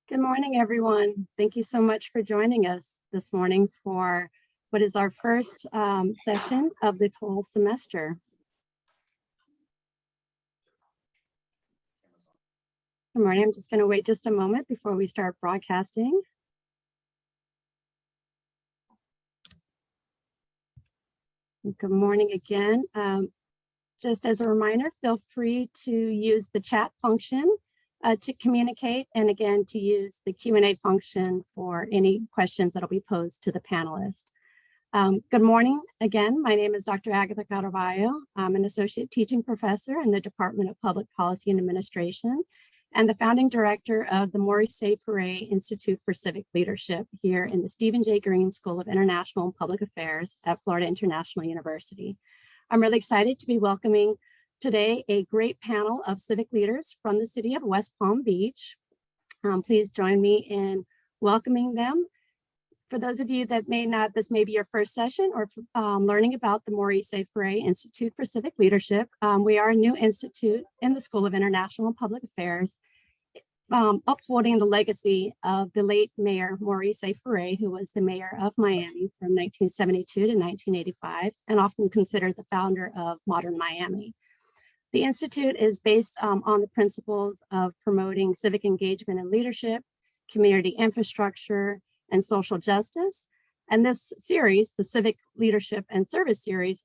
Good morning, everyone. Thank you so much for joining us this morning for what is our first session of the fall semester. Good morning. I'm just going to wait just a moment before we start broadcasting. Good morning again. Just as a reminder, feel free to use the chat function to communicate, and again, to use the Q&A function for any questions that will be posed to the panelists. Good morning again. My name is Dr. Agatha Caraballo. I'm an associate teaching professor in the Department of Public Policy and Administration and the founding director of the Maurice Ferré Institute for Civic Leadership here in the Stephen J. Green School of International and Public Affairs at Florida International University. I'm really excited to be welcoming today a great panel of civic leaders from the city of West Palm Beach. Please join me in welcoming them. For those of you that this may be your first session or learning about the Maurice Ferré Institute for Civic Leadership. We are a new institute in the School of International and Public Affairs, upholding the legacy of the late Mayor Maurice Ferré, who was the mayor of Miami from 1972 to 1985, and often considered the founder of modern Miami. The Institute is based on the principles of promoting civic engagement and leadership, community infrastructure, and social justice. And this series, the Civic Leadership and Service Series,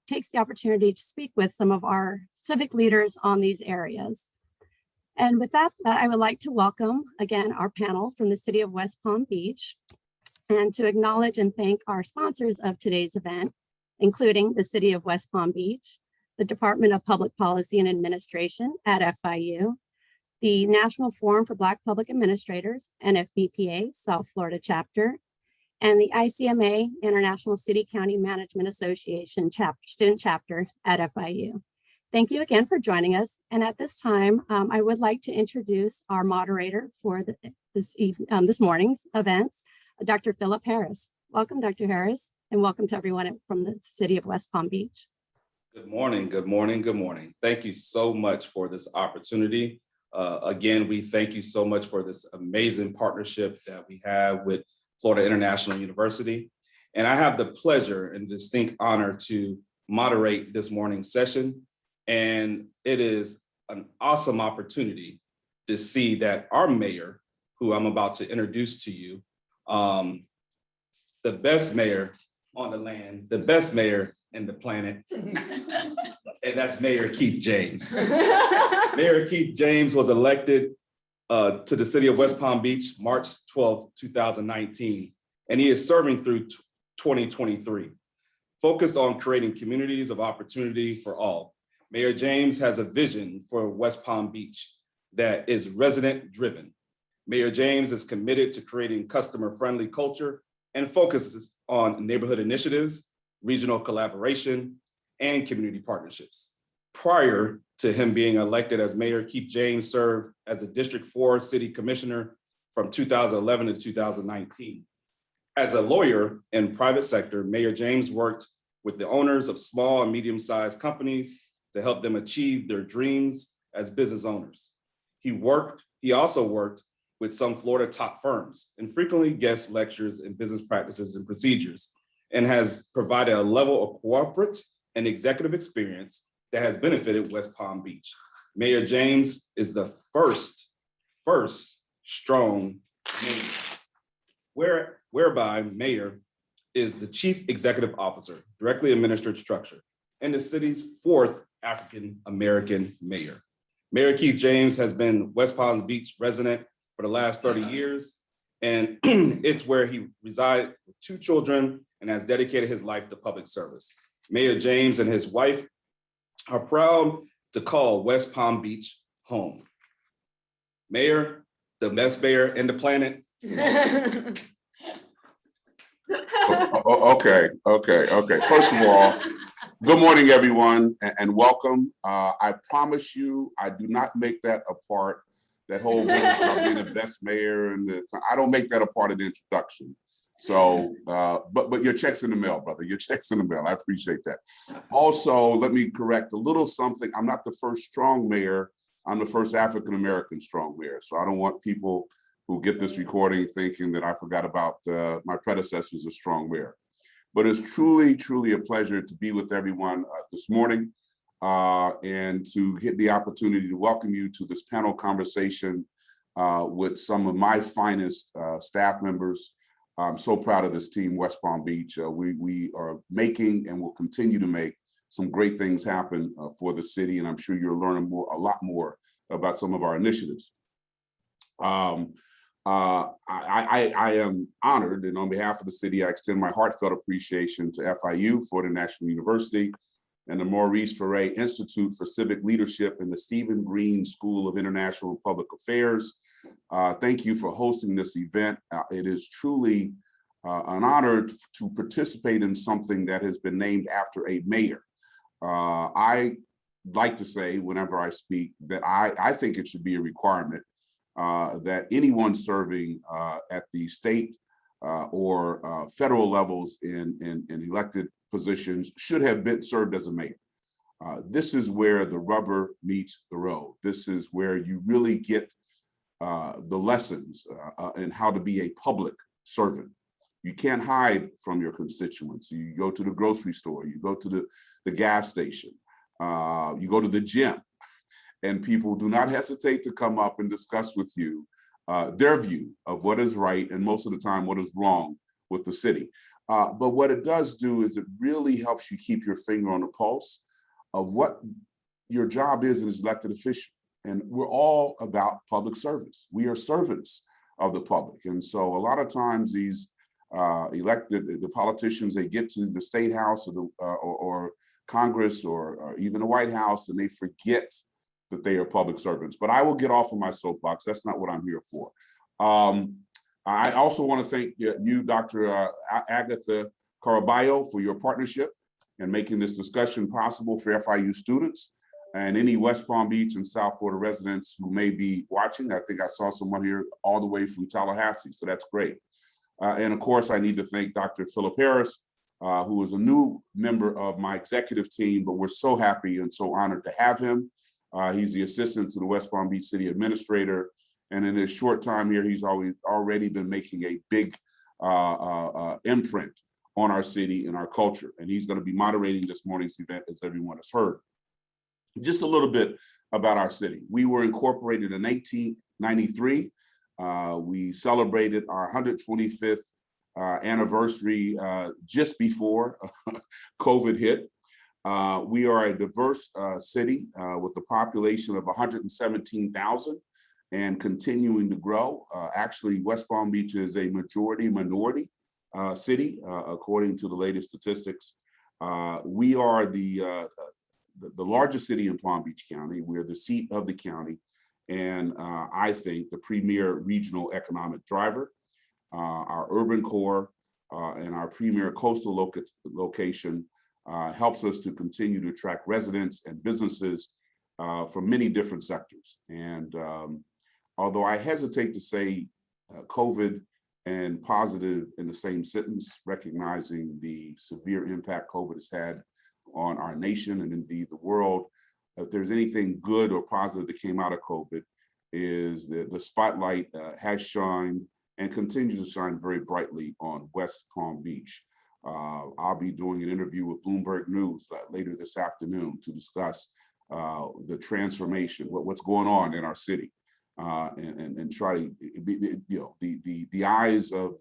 takes the opportunity to speak with some of our civic leaders on these areas. And with that, I would like to welcome again our panel from the city of West Palm Beach and to acknowledge and thank our sponsors of today's event, including the city of West Palm Beach, the Department of Public Policy and Administration at FIU, the National Forum for Black Public Administrators, NFBPA, South Florida chapter, and the ICMA, International City County Management Association student chapter at FIU. Thank you again for joining us. And at this time, I would like to introduce our moderator for this morning's events, Dr. Philip Harris. Welcome, Dr. Harris, and welcome to everyone from the city of West Palm Beach. Good morning, good morning, good morning. Thank you so much for this opportunity. Again, we thank you so much for this amazing partnership that we have with Florida International University. And I have the pleasure and distinct honor to moderate this morning's session. And it is an awesome opportunity to see that our mayor, who I'm about to introduce to you, the best mayor on the land, the best mayor in the planet, and that's Mayor Keith James. Mayor Keith James was elected to the city of West Palm Beach, March 12, 2019, and he is serving through 2023, focused on creating communities of opportunity for all. Mayor James has a vision for West Palm Beach that is resident-driven. Mayor James is committed to creating customer-friendly culture and focuses on neighborhood initiatives, regional collaboration, and community partnerships. Prior to him being elected as mayor, Keith James served as a District 4 city commissioner from 2011 to 2019. As a lawyer in private sector, Mayor James worked with the owners of small and medium-sized companies to help them achieve their dreams as business owners. He also worked with some Florida top firms and frequently guest lectures in business practices and procedures, and has provided a level of corporate and executive experience that has benefited West Palm Beach. Mayor James is the first strong mayor, whereby mayor is the chief executive officer, directly administered structure, and the city's fourth African-American mayor. Mayor Keith James has been West Palm Beach resident for the last 30 years, and it's where he resided with 2 children and has dedicated his life to public service. Mayor James and his wife are proud to call West Palm Beach home. Mayor, the best mayor in the planet. Okay. First of all, good morning, everyone, and welcome. I promise you, I do not make that a part, that whole business about being the best mayor, I don't make that a part of the introduction. So, but your check's in the mail, brother. Your check's in the mail. I appreciate that. Also, let me correct a little something. I'm not the first strong mayor. I'm the first African-American strong mayor. So I don't want people who get this recording thinking that I forgot about my predecessors as strong mayor. But it's truly, truly a pleasure to be with everyone this morning and to get the opportunity to welcome you to this panel conversation with some of my finest staff members. I'm so proud of this team, West Palm Beach. We are making and will continue to make some great things happen for the city, and I'm sure you're learning a lot more about some of our initiatives. I am honored, and on behalf of the city, I extend my heartfelt appreciation to FIU, Florida National University, and the Maurice Ferré Institute for Civic Leadership and the Stephen Green School of International and Public Affairs. Thank you for hosting this event. It is truly an honor to participate in something that has been named after a mayor. I like to say whenever I speak that I think it should be a requirement that anyone serving at the state or federal levels in elected positions should have been served as a mayor. This is where the rubber meets the road. This is where you really get the lessons and how to be a public servant. You can't hide from your constituents. You go to the grocery store, you go to the gas station, you go to the gym, and people do not hesitate to come up and discuss with you their view of what is right and most of the time what is wrong with the city. But what it does do is it really helps you keep your finger on the pulse of what your job is as an elected official. And we're all about public service. We are servants of the public. And so a lot of times these the politicians, they get to the state house or Congress or even the White House, and they forget that they are public servants. But I will get off of my soapbox. That's not what I'm here for. I also want to thank you, Dr. Agatha Caraballo, for your partnership and making this discussion possible for FIU students and any West Palm Beach and South Florida residents who may be watching. I think I saw someone here all the way from Tallahassee, so that's great. And of course, I need to thank Dr. Philip Harris, who is a new member of my executive team, but we're so happy and so honored to have him. He's the assistant to the West Palm Beach City Administrator. And in his short time here, he's already been making a big imprint on our city and our culture. And he's going to be moderating this morning's event, as everyone has heard. Just a little bit about our city. We were incorporated in 1893. We celebrated our 125th anniversary just before COVID hit. We are a diverse city with a population of 117,000 and continuing to grow. Actually, West Palm Beach is a majority minority city, according to the latest statistics. We are the largest city in Palm Beach County. We're the seat of the county, and I think the premier regional economic driver. Our urban core and our premier coastal location helps us to continue to attract residents and businesses from many different sectors. And although I hesitate to say COVID and positive in the same sentence, recognizing the severe impact COVID has had on our nation and indeed the world, if there's anything good or positive that came out of COVID, is that the spotlight has shined and continues to shine very brightly on West Palm Beach. I'll be doing an interview with Bloomberg News later this afternoon to discuss the transformation, what's going on in our city, and try to, the eyes of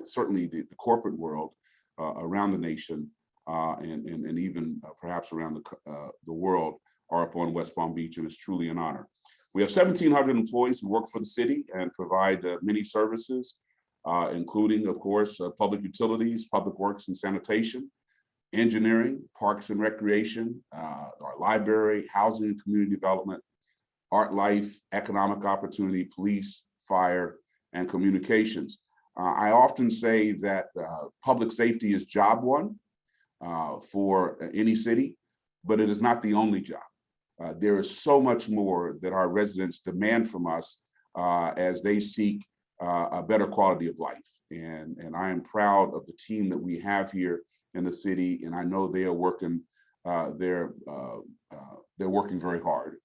certainly the corporate world around the nation and even perhaps around the world are upon West Palm Beach, and it's truly an honor. We have 1,700 employees who work for the city and provide many services, including, of course, public utilities, public works and sanitation, engineering, parks and recreation, our library, housing and community development, art life, economic opportunity, police, fire, and communications. I often say that public safety is job one for any city, but it is not the only job. There is so much more that our residents demand from us as they seek a better quality of life. And I am proud of the team that we have here in the city, and I know they are working. They're working very hard.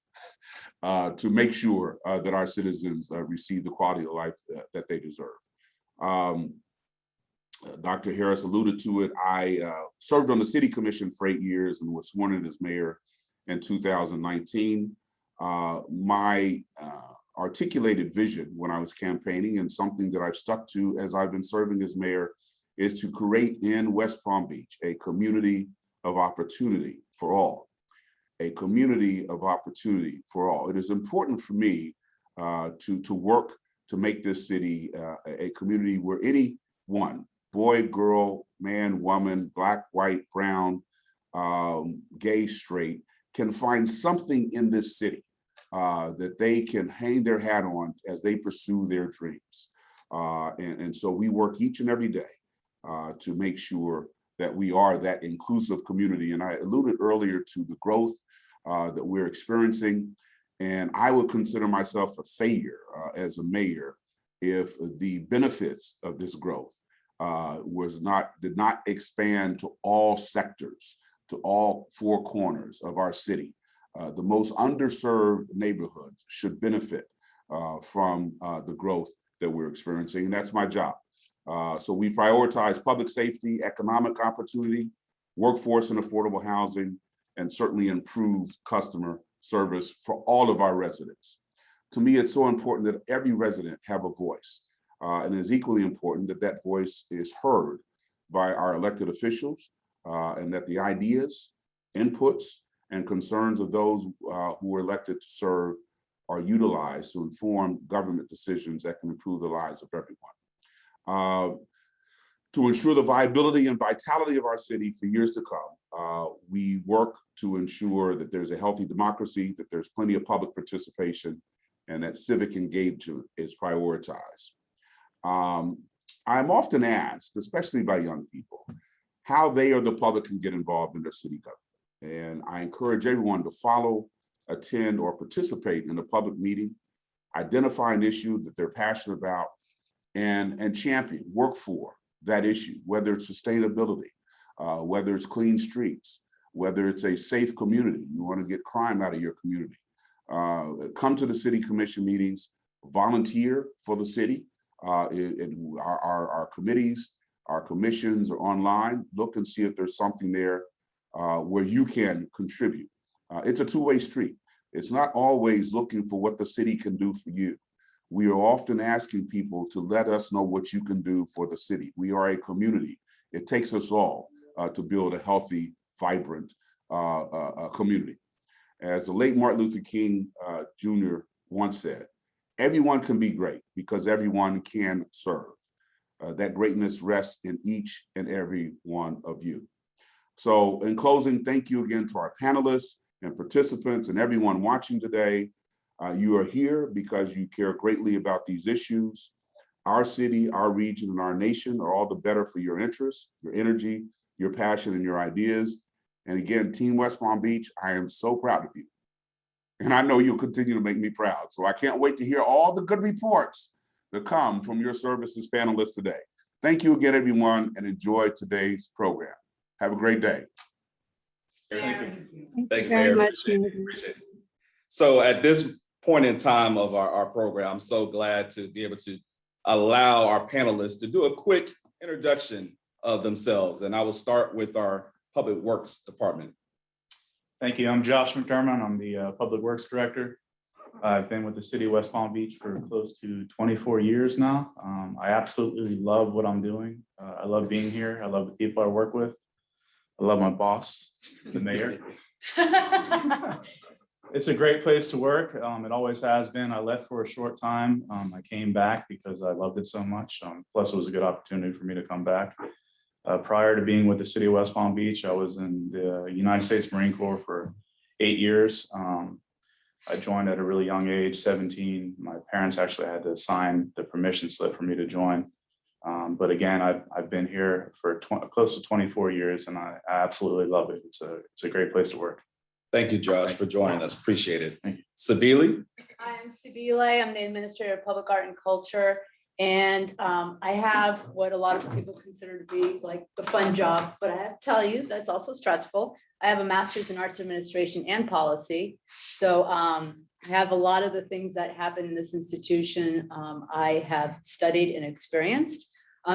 to make sure that our citizens receive the quality of life that they deserve. Dr. Harris alluded to it. I served on the city commission for 8 years and was sworn in as mayor in 2019. My articulated vision when I was campaigning, and something that I've stuck to as I've been serving as mayor, is to create in West Palm Beach a community of opportunity for all. A community of opportunity for all. It is important for me to work to make this city a community where anyone, boy, girl, man, woman, black, white, brown, gay, straight, can find something in this city that they can hang their hat on as they pursue their dreams. And so we work each and every day to make sure that we are that inclusive community. And I alluded earlier to the growth that we're experiencing. And I would consider myself a failure as a mayor if the benefits of this growth did not expand to all sectors, to all four corners of our city. The most underserved neighborhoods should benefit from the growth that we're experiencing, and that's my job. So we prioritize public safety, economic opportunity, workforce and affordable housing, and certainly improved customer service for all of our residents. To me, it's so important that every resident have a voice. And it's equally important that that voice is heard by our elected officials, and that the ideas, inputs, and concerns of those who are elected to serve are utilized to inform government decisions that can improve the lives of everyone. To ensure the viability and vitality of our city for years to come, we work to ensure that there's a healthy democracy, that there's plenty of public participation, and that civic engagement is prioritized. I'm often asked, especially by young people, how they or the public can get involved in their city government. And I encourage everyone to follow, attend, or participate in a public meeting, identify an issue that they're passionate about, and champion, work for that issue, whether it's sustainability, whether it's clean streets, whether it's a safe community, you want to get crime out of your community. Come to the city commission meetings, volunteer for the city. Our committees, our commissions are online. Look and see if there's something there where you can contribute. It's a two-way street. It's not always looking for what the city can do for you. We are often asking people to let us know what you can do for the city. We are a community. It takes us all to build a healthy, vibrant community. As the late Martin Luther King Jr. once said, everyone can be great because everyone can serve. That greatness rests in each and every one of you. So in closing, thank you again to our panelists and participants and everyone watching today. You are here because you care greatly about these issues. Our city, our region, and our nation are all the better for your interests, your energy, your passion, and your ideas. And again, Team West Palm Beach, I am so proud of you. And I know you'll continue to make me proud. So I can't wait to hear all the good reports that come from your services panelists today. Thank you again, everyone, and enjoy today's program. Have a great day. Thank you. Thank you very much. Appreciate it. So at this point in time of our program, I'm so glad to be able to allow our panelists to do a quick introduction of themselves. And I will start with our Public Works Department. Thank you. I'm Josh McDermott. I'm the Public Works Director. I've been with the City of West Palm Beach for close to 24 years now. I absolutely love what I'm doing. I love being here. I love the people I work with. I love my boss, the mayor. It's a great place to work. It always has been. I left for a short time. I came back because I loved it so much. Plus, it was a good opportunity for me to come back. Prior to being with the City of West Palm Beach, I was in the United States Marine Corps for 8 years. I joined at a really young age, 17. My parents actually had to sign the permission slip for me to join. But again, I've been here for close to 24 years, and I absolutely love it. It's a great place to work. Thank you, Josh, for joining us. Appreciate it. Thank you. Sabili? I'm Sibile. I'm the Administrator of Public Art and Culture. And I have what a lot of people consider to be like the fun job, but I have to tell you, that's also stressful. I have a master's in arts administration and policy. So I have a lot of the things that happen in this institution. I have studied and experienced.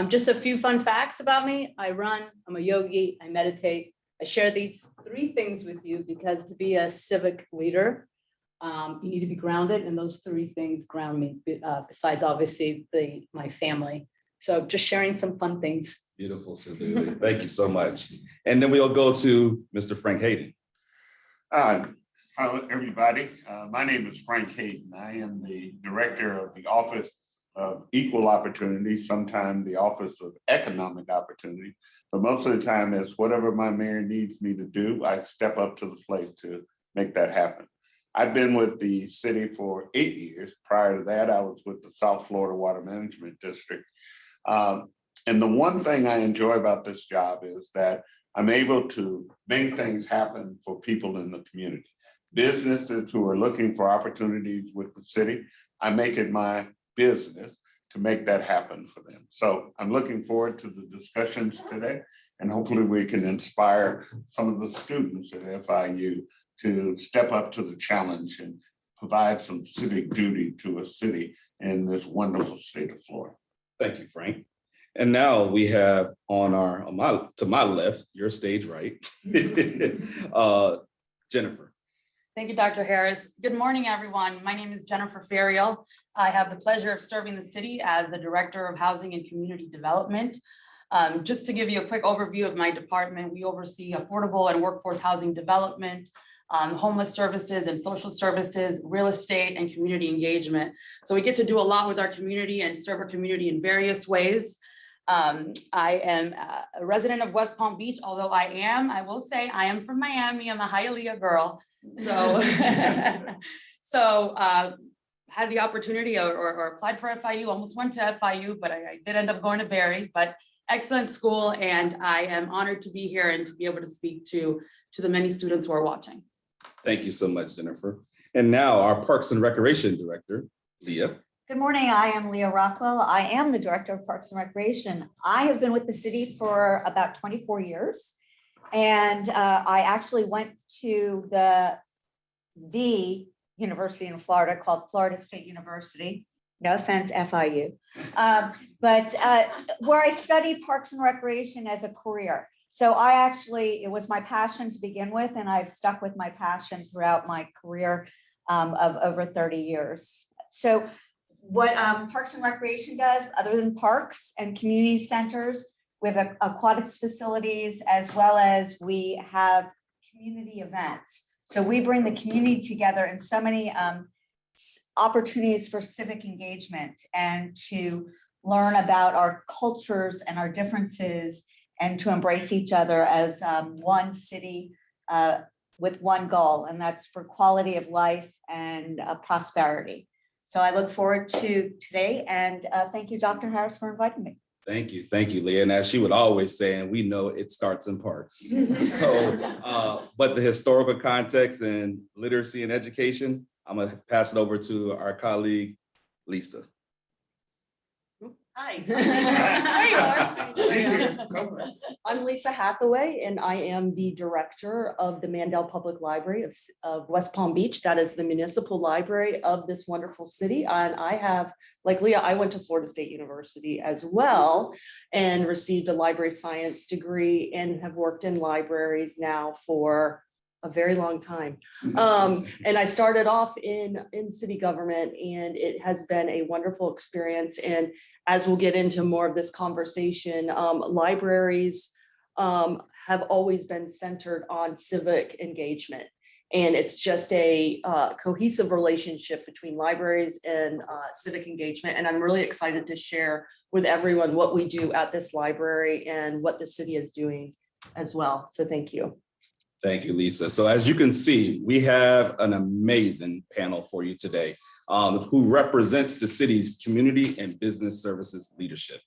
Just a few fun facts about me. I run, I'm a yogi, I meditate. I share these 3 things with you because to be a civic leader, you need to be grounded, and those 3 things ground me, besides obviously my family. So just sharing some fun things. Beautiful, Sylvia. Thank you so much. And then we'll go to Mr. Frank Hayden. Hello, everybody. My name is Frank Hayden. I am the director of the Office of Equal Opportunity, sometimes the Office of Economic Opportunity, but most of the time it's whatever my mayor needs me to do, I step up to the plate to make that happen. I've been with the city for 8 years. Prior to that, I was with the South Florida Water Management District. And the one thing I enjoy about this job is that I'm able to make things happen for people in the community. Businesses who are looking for opportunities with the city, I make it my business to make that happen for them. So I'm looking forward to the discussions today, and hopefully we can inspire some of the students at FIU to step up to the challenge and provide some civic duty to a city in this wonderful state of Florida. Thank you, Frank. And now we have to my left, your stage right, Jennifer. Thank you, Dr. Harris. Good morning, everyone. My name is Jennifer Ferré. I have the pleasure of serving the city as the Director of Housing and Community Development. Just to give you a quick overview of my department, we oversee affordable and workforce housing development, homeless services and social services, real estate, and community engagement. So we get to do a lot with our community and serve our community in various ways. I am a resident of West Palm Beach, although I will say I am from Miami. I'm a Hialeah girl. So, had the opportunity or applied for FIU, almost went to FIU, but I did end up going to Barry, but excellent school. And I am honored to be here and to be able to speak to the many students who are watching. Thank you so much, Jennifer. And now our Parks and Recreation Director, Leah. Good morning. I am Leah Rockwell. I am the Director of Parks and Recreation. I have been with the city for about 24 years. And I actually went to the university in Florida called Florida State University. No offense, FIU. But where I studied Parks and Recreation as a career. So it was my passion to begin with, and I've stuck with my passion throughout my career of over 30 years. So what Parks and Recreation does, other than parks and community centers, we have aquatics facilities, as well as we have community events. So we bring the community together in so many opportunities for civic engagement and to learn about our cultures and our differences and to embrace each other as one city with one goal, and that's for quality of life and prosperity. So I look forward to today, and thank you, Dr. Harris, for inviting me. Thank you, Leah. And as she would always say, and we know it starts in parks. So, but the historical context and literacy and education, I'm gonna pass it over to our colleague, Lisa. Hi. There you are. I'm Lisa Hathaway, and I am the director of the Mandel Public Library of West Palm Beach. That is the municipal library of this wonderful city. And I have, like Leah, I went to Florida State University as well and received a library science degree and have worked in libraries now for a very long time. And I started off in city government, and it has been a wonderful experience. And as we'll get into more of this conversation, libraries have always been centered on civic engagement. And it's just a cohesive relationship between libraries and civic engagement. And I'm really excited to share with everyone what we do at this library and what the city is doing as well. So thank you. Thank you, Lisa. So as you can see, we have an amazing panel for you today who represents the city's community and business services leadership.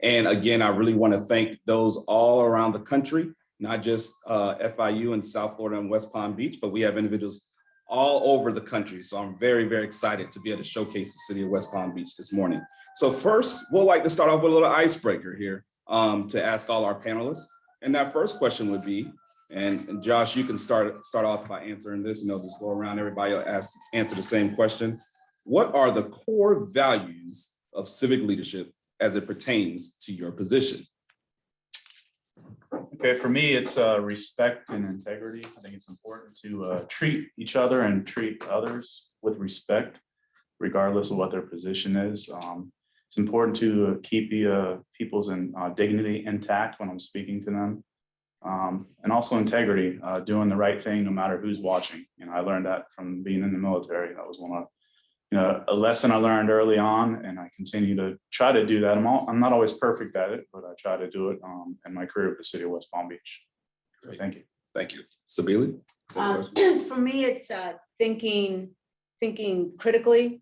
And again, I really want to thank those all around the country, not just FIU in South Florida and West Palm Beach, but we have individuals all over the country. So I'm very, very excited to be able to showcase the city of West Palm Beach this morning. So first, we'll like to start off with a little icebreaker here to ask all our panelists. And that first question would be, And Josh, you can start off by answering this, and they'll just go around, everybody will answer the same question. What are the core values of civic leadership as it pertains to your position? Okay, for me, it's respect and integrity. I think it's important to treat each other and treat others with respect, regardless of what their position is. It's important to keep people's dignity intact when I'm speaking to them. And also integrity, doing the right thing no matter who's watching. I learned that from being in the military. That was one of a lesson I learned early on, and I continue to try to do that. I'm not always perfect at it, but I try to do it in my career with the city of West Palm Beach. So thank you. Thank you. Sabili? For me, it's thinking critically,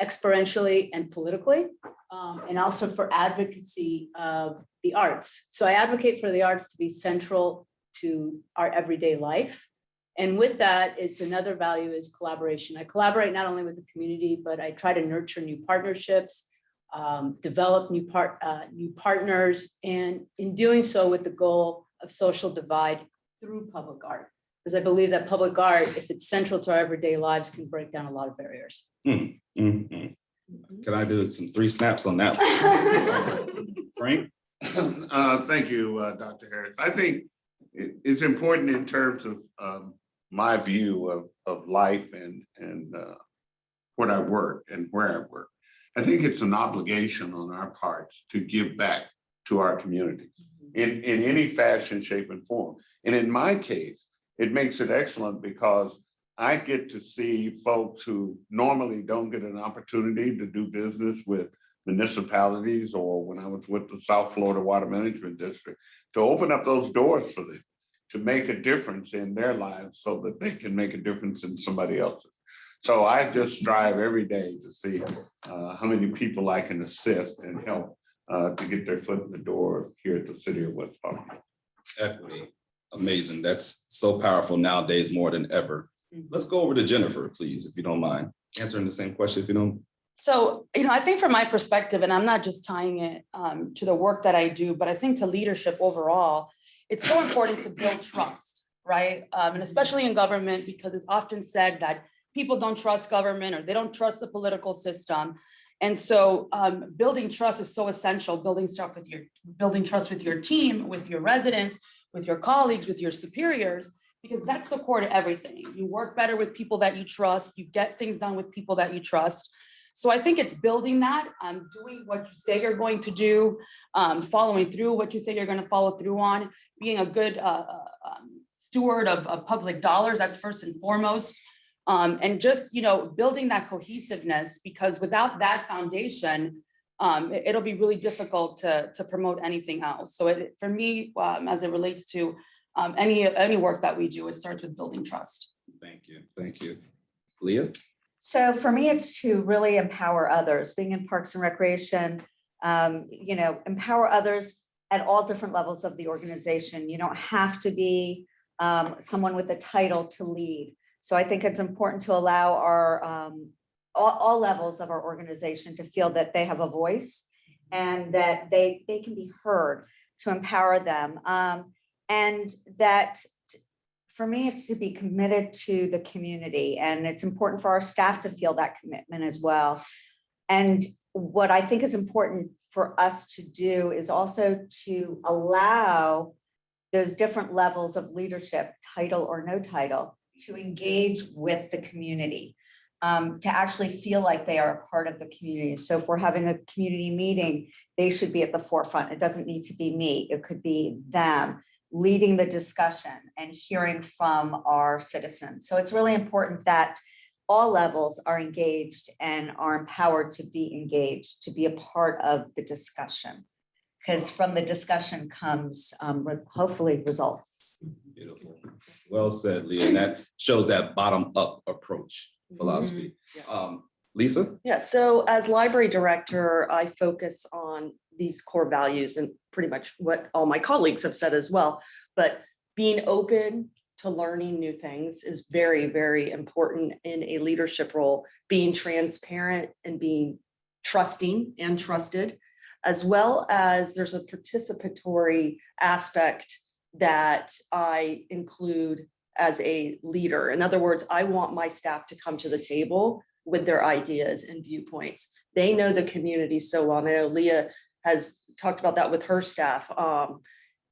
experientially, and politically, and also for advocacy of the arts. So I advocate for the arts to be central to our everyday life. And with that, it's another value is collaboration. I collaborate not only with the community, but I try to nurture new partnerships, develop new partners, and in doing so with the goal of social divide through public art. Because I believe that public art, if it's central to our everyday lives, can break down a lot of barriers. Can I do some 3 snaps on that one? Frank? Thank you, Dr. Harris. I think it's important in terms of my view of life and what I work and where I work. I think it's an obligation on our parts to give back to our communities in any fashion, shape, and form. And in my case, it makes it excellent because I get to see folks who normally don't get an opportunity to do business with municipalities, or when I was with the South Florida Water Management District, to open up those doors for them, to make a difference in their lives so that they can make a difference in somebody else's. So I just strive every day to see how many people I can assist and help to get their foot in the door here at the city of West Palm. Equity, amazing. That's so powerful nowadays more than ever. Let's go over to Jennifer, please, if you don't mind. Answering the same question, if you don't. So, I think from my perspective, and I'm not just tying it to the work that I do, but I think to leadership overall, it's so important to build trust, right? And especially in government, because it's often said that people don't trust government or they don't trust the political system. And so building trust is so essential, building trust with your team, with your residents, with your colleagues, with your superiors, because that's the core to everything. You work better with people that you trust, you get things done with people that you trust. So I think it's building that, doing what you say you're going to do, following through what you say you're going to follow through on, being a good steward of public dollars, that's first and foremost. And just, building that cohesiveness, because without that foundation, it'll be really difficult to promote anything else. So for me, as it relates to any work that we do, it starts with building trust. Thank you. Thank you. Leah? So for me, it's to really empower others. Being in Parks and Recreation, empower others at all different levels of the organization. You don't have to be someone with a title to lead. So I think it's important to allow our all levels of our organization to feel that they have a voice and that they can be heard, to empower them. And that for me, it's to be committed to the community, and it's important for our staff to feel that commitment as well. And what I think is important for us to do is also to allow those different levels of leadership, title or no title, to engage with the community, to actually feel like they are a part of the community. So if we're having a community meeting, they should be at the forefront. It doesn't need to be me. It could be them leading the discussion and hearing from our citizens. So it's really important that all levels are engaged and are empowered to be engaged, to be a part of the discussion, because from the discussion comes hopefully results. Beautiful. Well said, Leah. And that shows that bottom-up approach philosophy. Lisa? Yeah, so as library director, I focus on these core values and pretty much what all my colleagues have said as well. But being open to learning new things is very, very important in a leadership role. Being transparent and being trusting and trusted, as well as there's a participatory aspect that I include as a leader. In other words, I want my staff to come to the table with their ideas and viewpoints. They know the community so well. And I know Leah has talked about that with her staff.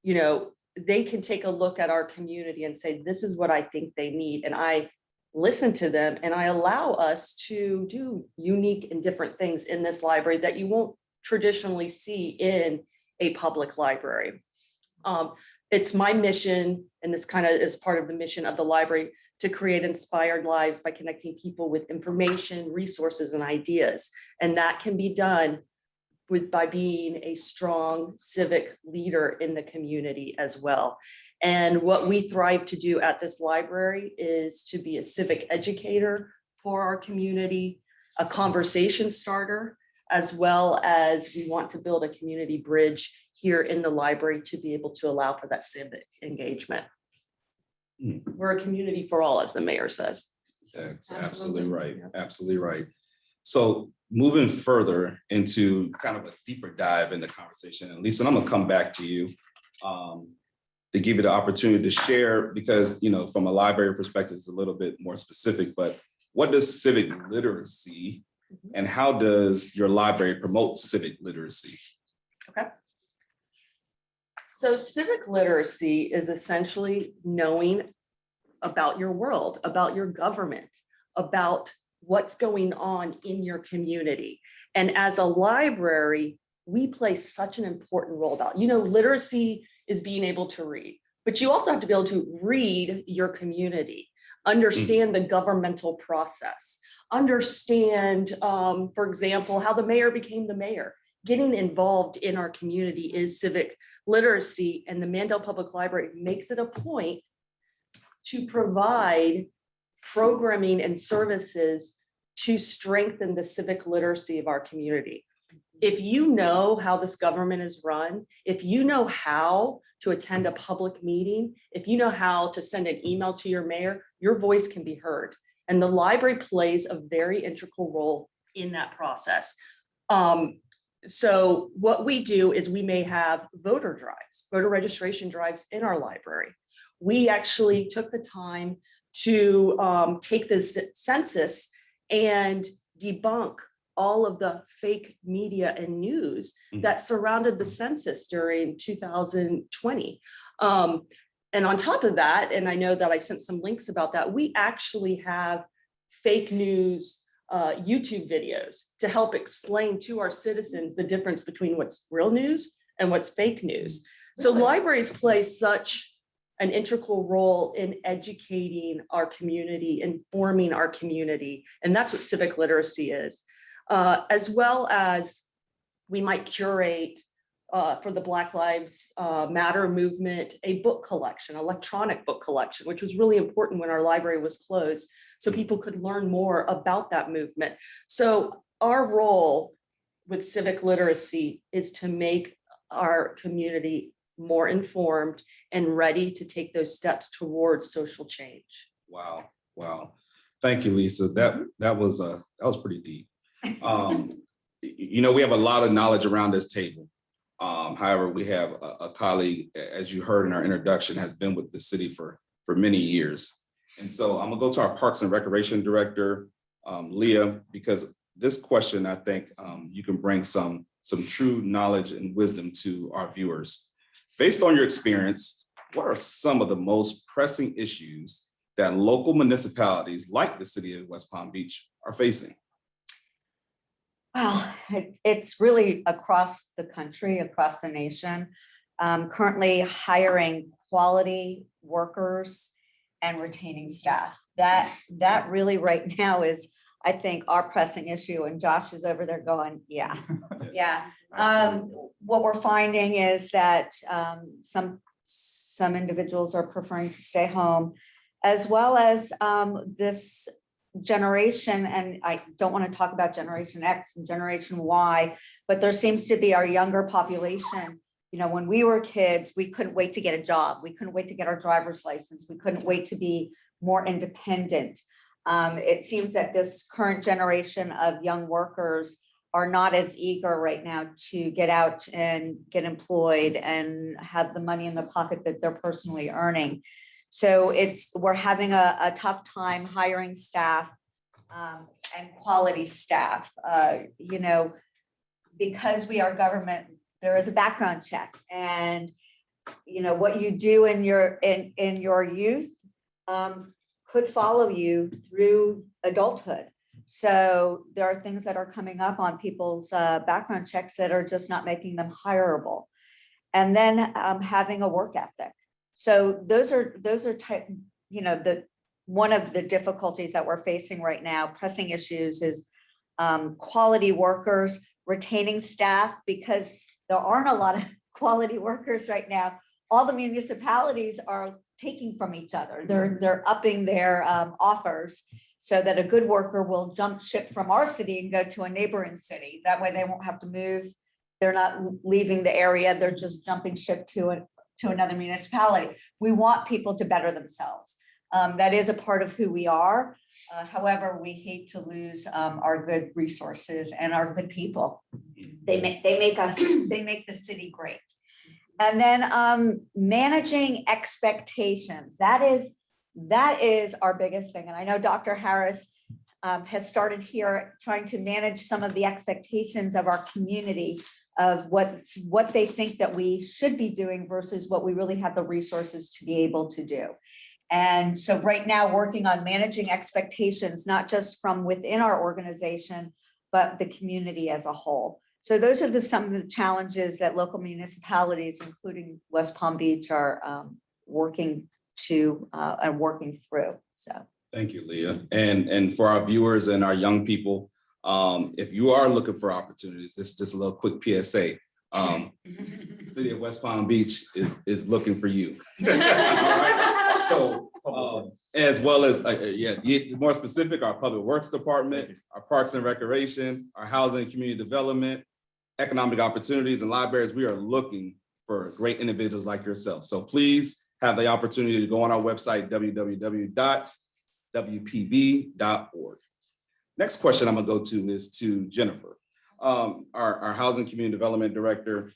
You know, they can take a look at our community and say, this is what I think they need. And I listen to them and I allow us to do unique and different things in this library that you won't traditionally see in a public library. It's my mission, and this kind of is part of the mission of the library, to create inspired lives by connecting people with information, resources, and ideas. And that can be done by being a strong civic leader in the community as well. And what we thrive to do at this library is to be a civic educator for our community, a conversation starter, as well as we want to build a community bridge here in the library to be able to allow for that civic engagement. We're a community for all, as the mayor says. That's absolutely right. Absolutely right. So moving further into kind of a deeper dive in the conversation, and Lisa, I'm gonna come back to you to give you the opportunity to share, because, you know, from a library perspective, it's a little bit more specific, but what does civic literacy and how does your library promote civic literacy? Okay. So civic literacy is essentially knowing about your world, about your government, about what's going on in your community. And as a library, we play such an important role about, you know, literacy is being able to read, but you also have to be able to read your community, understand the governmental process, understand, for example, how the mayor became the mayor. Getting involved in our community is civic literacy, and the Mandel Public Library makes it a point to provide programming and services to strengthen the civic literacy of our community. If you know how this government is run, if you know how to attend a public meeting, if you know how to send an email to your mayor, your voice can be heard. And the library plays a very integral role in that process. So what we do is we may have voter drives, voter registration drives in our library. We actually took the time to take this census and debunk all of the fake media and news that surrounded the census during 2020. And on top of that, and I know that I sent some links about that, we actually have fake news YouTube videos to help explain to our citizens the difference between what's real news and what's fake news. So libraries play such an integral role in educating our community, informing our community, and that's what civic literacy is. As well as we might curate for the Black Lives Matter movement, a book collection, electronic book collection, which was really important when our library was closed, so people could learn more about that movement. So our role with civic literacy is to make our community more informed and ready to take those steps towards social change. Wow, wow. Thank you, Lisa. That was pretty deep. You know, we have a lot of knowledge around this table. However, we have a colleague, as you heard in our introduction, has been with the city for many years. And so I'm gonna go to our Parks and Recreation Director, Leah, because this question, I think you can bring some true knowledge and wisdom to our viewers. Based on your experience, what are some of the most pressing issues that local municipalities like the city of West Palm Beach are facing? Well, it's really across the country, across the nation. Currently hiring quality workers and retaining staff. That really right now is, I think, our pressing issue. And Josh is over there going, yeah, yeah. What we're finding is that some individuals are preferring to stay home, as well as this generation, and I don't want to talk about Generation X and Generation Y, but there seems to be our younger population. You know, when we were kids, we couldn't wait to get a job. We couldn't wait to get our driver's license. We couldn't wait to be more independent. It seems that this current generation of young workers are not as eager right now to get out and get employed and have the money in the pocket that they're personally earning. So we're having a tough time hiring staff and quality staff. You know, because we are government, there is a background check, and you know what you do in your youth could follow you through adulthood. So there are things that are coming up on people's background checks that are just not making them hireable. And then having a work ethic. So those are you know, one of the difficulties that we're facing right now, pressing issues, is quality workers, retaining staff, because there aren't a lot of quality workers right now. All the municipalities are taking from each other. They're upping their offers so that a good worker will jump ship from our city and go to a neighboring city. That way they won't have to move. They're not leaving the area. They're just jumping ship to another municipality. We want people to better themselves. That is a part of who we are. However, we hate to lose our good resources and our good people. They make the city great. And then managing expectations. That is our biggest thing. And I know Dr. Harris has started here trying to manage some of the expectations of our community of what they think that we should be doing versus what we really have the resources to be able to do. And so right now, working on managing expectations, not just from within our organization, but the community as a whole. So those are some of the challenges that local municipalities, including West Palm Beach, are working through. So Thank you, Leah. And for our viewers and our young people, if you are looking for opportunities, this is just a little quick PSA. The city of West Palm Beach is looking for you. All right? So as well as more specific, our Public Works Department, our Parks and Recreation, our Housing and Community Development, Economic Opportunities, and libraries, we are looking for great individuals like yourself. So please have the opportunity to go on our website, www.wpb.org. Next question I'm gonna go to is to Jennifer, our Housing Community Development Director.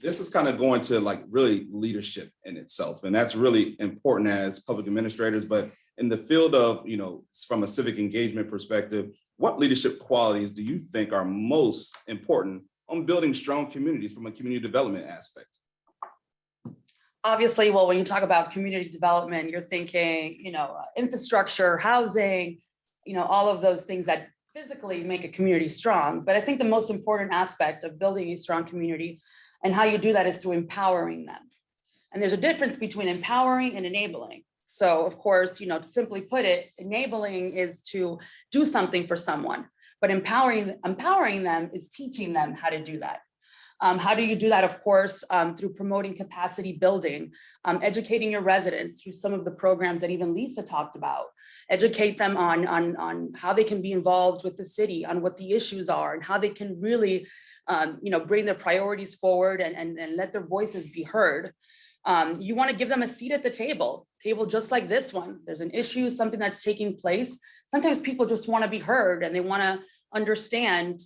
This is kind of going to like really leadership in itself. And that's really important as public administrators, but in the field of, you know, from a civic engagement perspective, what leadership qualities do you think are most important on building strong communities from a community development aspect? Obviously, well, when you talk about community development, you're thinking, you know, infrastructure, housing, you know, all of those things that physically make a community strong. But I think the most important aspect of building a strong community and how you do that is through empowering them. And there's a difference between empowering and enabling. So of course, you know, to simply put it, enabling is to do something for someone, but empowering them is teaching them how to do that. How do you do that? Of course, through promoting capacity building, educating your residents through some of the programs that even Lisa talked about. Educate them on how they can be involved with the city, on what the issues are, and how they can really, you know, bring their priorities forward and let their voices be heard. You want to give them a seat at the table just like this one. There's an issue, something that's taking place. Sometimes people just want to be heard and they want to understand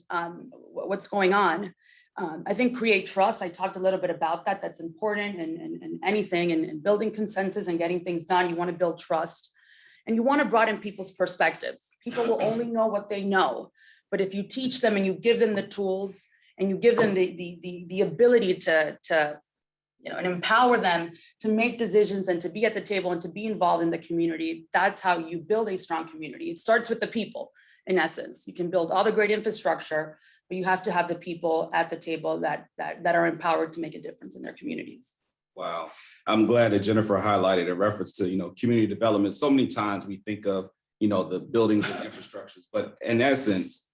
what's going on. I think create trust. I talked a little bit about that. That's important in anything, and building consensus and getting things done. You want to build trust, and you want to broaden people's perspectives. People will only know what they know, but if you teach them and you give them the tools and you give them the ability to you know, and empower them to make decisions and to be at the table and to be involved in the community, that's how you build a strong community. It starts with the people. In essence, you can build all the great infrastructure, but you have to have the people at the table that are empowered to make a difference in their communities. Wow. I'm glad that Jennifer highlighted a reference to, you know, community development. So many times we think of, you know, the buildings and infrastructures, but in essence,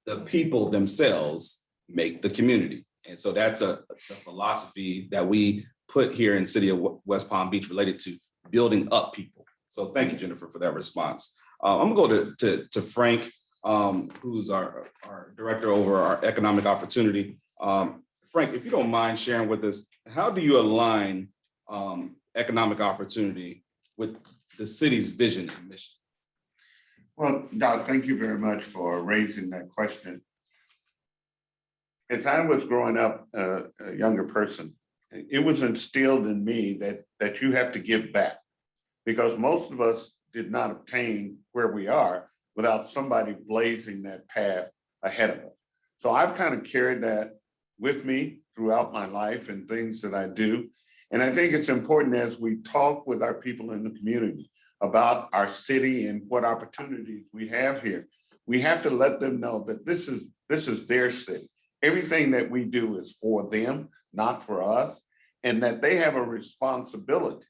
the people themselves make the community. And so that's a philosophy that we put here in the city of West Palm Beach related to building up people. So thank you, Jennifer, for that response. I'm gonna go to Frank, who's our director over our economic opportunity. Frank, if you don't mind sharing with us, how do you align economic opportunity with the city's vision and mission? Well, Doc, thank you very much for raising that question. as I was growing up, a younger person, it was instilled in me that you have to give back, because most of us did not obtain where we are without somebody blazing that path ahead of us. So I've kind of carried that with me throughout my life and things that I do. And I think it's important as we talk with our people in the community about our city and what opportunities we have here, we have to let them know that this is their city. Everything that we do is for them, not for us, and that they have a responsibility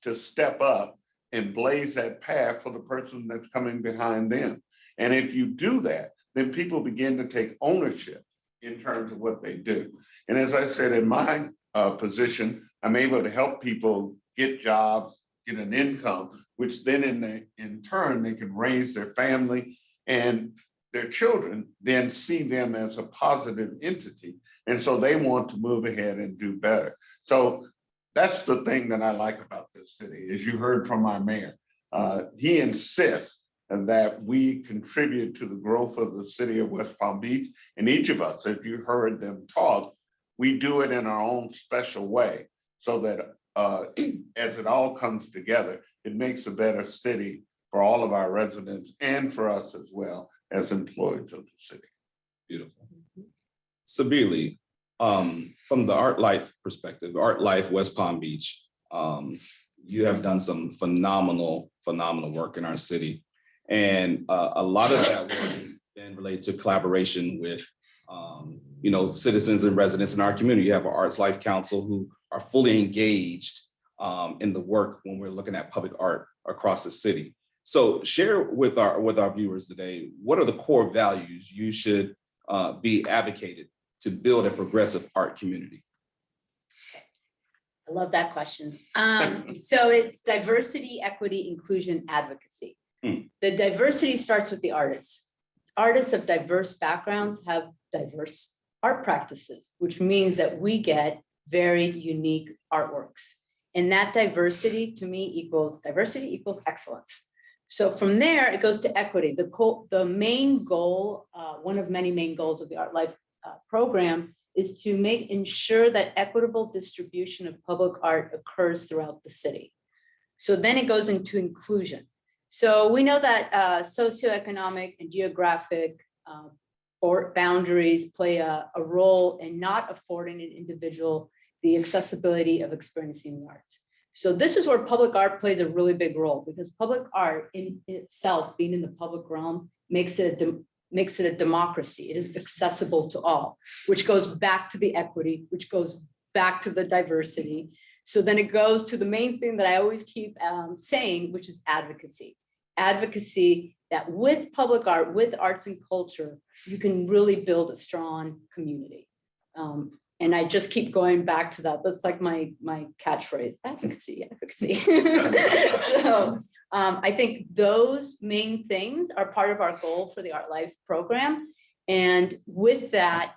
to step up and blaze that path for the person that's coming behind them. And if you do that, then people begin to take ownership in terms of what they do. And as I said, in my position, I'm able to help people get jobs, get an income, which then in turn, they can raise their family, and their children then see them as a positive entity. And so they want to move ahead and do better. So that's the thing that I like about this city, as you heard from our mayor. He insists that we contribute to the growth of the city of West Palm Beach. And each of us, if you heard them talk, we do it in our own special way, so that as it all comes together, it makes a better city for all of our residents and for us as well as employees of the city. Beautiful. Sabili, from the Art Life perspective, Art Life West Palm Beach, you have done some phenomenal work in our city. And a lot of that work has been related to collaboration with citizens and residents in our community. You have our Arts Life Council who are fully engaged in the work when we're looking at public art across the city. So share with our viewers today, what are the core values you should be advocated to build a progressive art community? I love that question. So it's diversity, equity, inclusion, advocacy. The diversity starts with the artists. Artists of diverse backgrounds have diverse art practices, which means that we get very unique artworks. And that diversity to me equals excellence. So from there, it goes to equity. The main goal, one of many main goals of the Art Life program is to ensure that equitable distribution of public art occurs throughout the city. So then it goes into inclusion. So we know that socioeconomic and geographic boundaries play a role in not affording an individual the accessibility of experiencing the arts. So this is where public art plays a really big role, because public art in itself, being in the public realm, makes it a democracy. It is accessible to all, which goes back to the equity, which goes back to the diversity. So then it goes to the main thing that I always keep saying, which is advocacy. Advocacy that with public art, with arts and culture, you can really build a strong community. And I just keep going back to that. That's like my catchphrase, advocacy. So I think those main things are part of our goal for the Art Life program. And with that,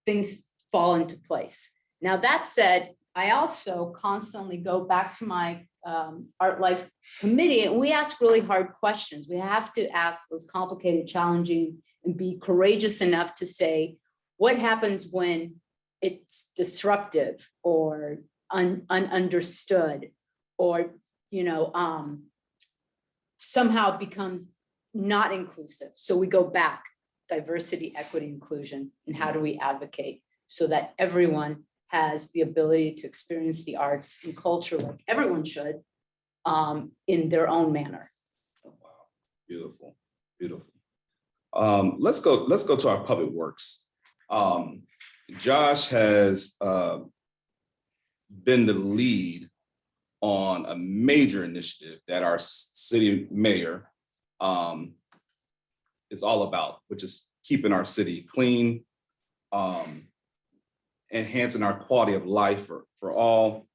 things fall into place. Now, that said, I also constantly go back to my Art Life committee, and we ask really hard questions. We have to ask those complicated, challenging, and be courageous enough to say, what happens when it's disruptive or ununderstood, or somehow becomes not inclusive? So we go back, diversity, equity, inclusion, and how do we advocate so that everyone has the ability to experience the arts and culture like everyone should, in their own manner. Oh, wow, beautiful, beautiful. Let's go to our public works. Josh has been the lead on a major initiative that our city mayor is all about, which is keeping our city clean, enhancing our quality of life for all.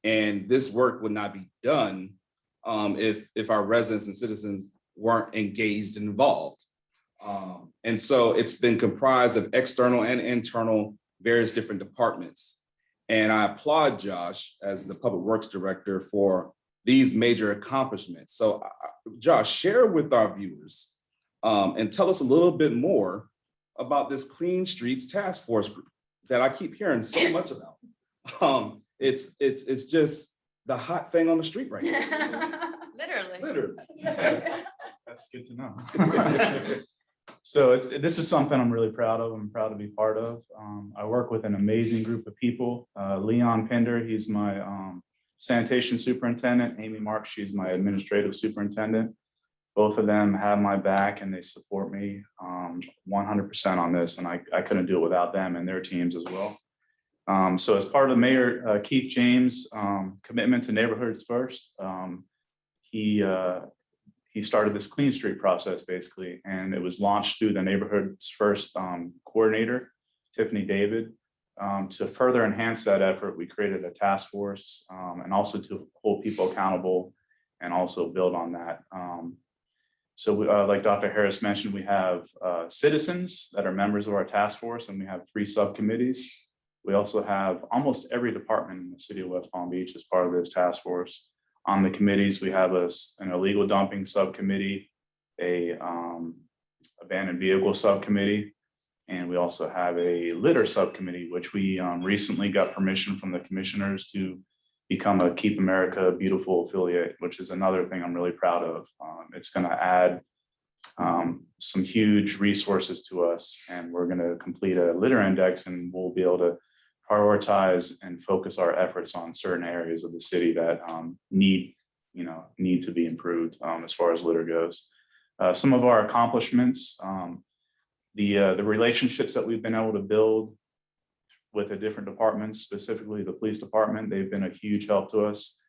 And this work would not be done if our residents and citizens weren't engaged and involved. And so it's been comprised of external and internal, various different departments. And I applaud Josh as the Public Works Director for these major accomplishments. So Josh, share with our viewers and tell us a little bit more about this Clean Streets Task Force group that I keep hearing so much about. It's just the hot thing on the street right now. Literally. Literally. That's good to know. So this is something I'm really proud of. I'm proud to be part of. I work with an amazing group of people. Leon Pinder, he's my sanitation superintendent. Amy Marks, she's my administrative superintendent. Both of them have my back and they support me 100% on this. And I couldn't do it without them and their teams as well. So as part of Mayor Keith James' commitment to neighborhoods first, he started this Clean Street process basically, and it was launched through the Neighborhoods First coordinator, Tiffany David. To further enhance that effort, we created a task force and also to hold people accountable and also build on that. So like Dr. Harris mentioned, we have citizens that are members of our task force, and we have 3 subcommittees. We also have almost every department in the city of West Palm Beach as part of this task force. On the committees, we have an illegal dumping subcommittee, a abandoned vehicle subcommittee, and we also have a litter subcommittee, which we recently got permission from the commissioners to become a Keep America Beautiful affiliate, which is another thing I'm really proud of. It's going to add some huge resources to us, and we're going to complete a litter index, and we'll be able to prioritize and focus our efforts on certain areas of the city that need to be improved as far as litter goes. Some of our accomplishments, the relationships that we've been able to build with the different departments, specifically the police department, they've been a huge help to us.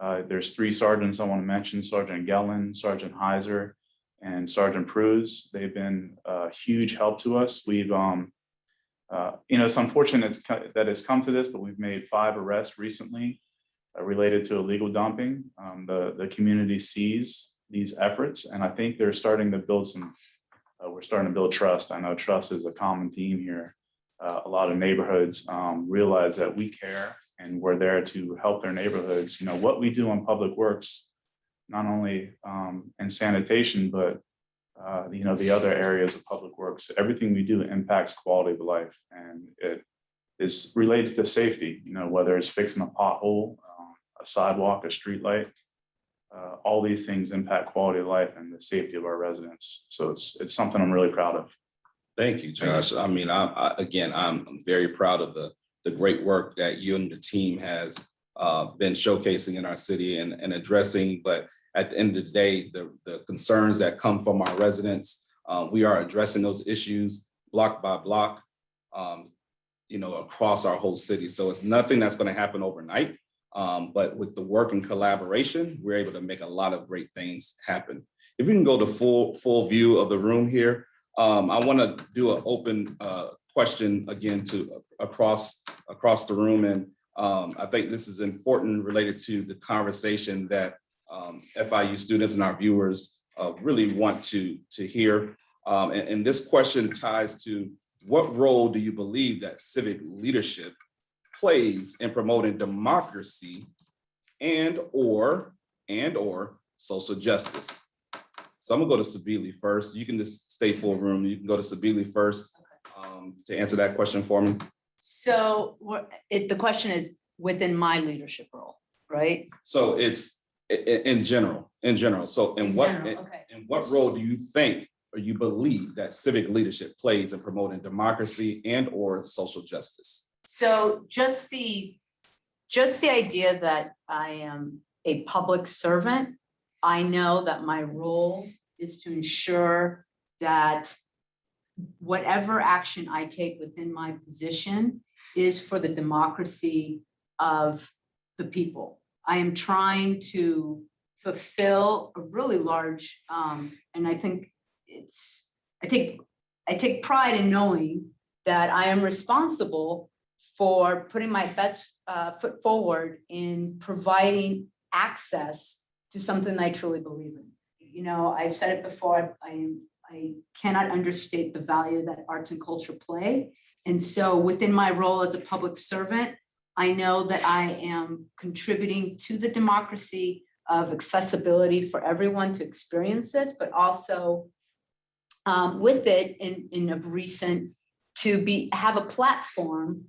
There's 3 sergeants I want to mention: Sergeant Gellin, Sergeant Heiser, and Sergeant Pruz. They've been a huge help to us. We've it's unfortunate that it's come to this, but we've made 5 arrests recently related to illegal dumping. The community sees these efforts, and I think they're starting to build we're starting to build trust. I know trust is a common theme here. A lot of neighborhoods realize that we care and we're there to help their neighborhoods. What we do on public works, not only in sanitation, but the other areas of public works, everything we do impacts quality of life, and it is related to safety, whether it's fixing a pothole, a sidewalk, a street light, all these things impact quality of life and the safety of our residents. So it's something I'm really proud of. Thank you, Josh. I mean, I'm very proud of the great work that you and the team has been showcasing in our city and addressing. But at the end of the day, the concerns that come from our residents, we are addressing those issues block by block, across our whole city. So it's nothing that's going to happen overnight. But with the work and collaboration, we're able to make a lot of great things happen. If we can go to full view of the room here, I want to do an open question again to across the room. And I think this is important related to the conversation that FIU students and our viewers really want to hear. And this question ties to: what role do you believe that civic leadership plays in promoting democracy and or social justice? So I'm gonna go to Sabili first. You can just stay full room. You can go to Sabili first to answer that question for me. So the question is within my leadership role, right? So it's in general. So in what role do you think or you believe that civic leadership plays in promoting democracy and or social justice? So just the idea that I am a public servant, I know that my role is to ensure that whatever action I take within my position is for the democracy of the people. I am trying to fulfill a really large, and I think I take pride in knowing that I am responsible for putting my best foot forward in providing access to something I truly believe in. I've said it before, I cannot understate the value that arts and culture play. And so within my role as a public servant, I know that I am contributing to the democracy of accessibility for everyone to experience this, but also with it in of recent to have a platform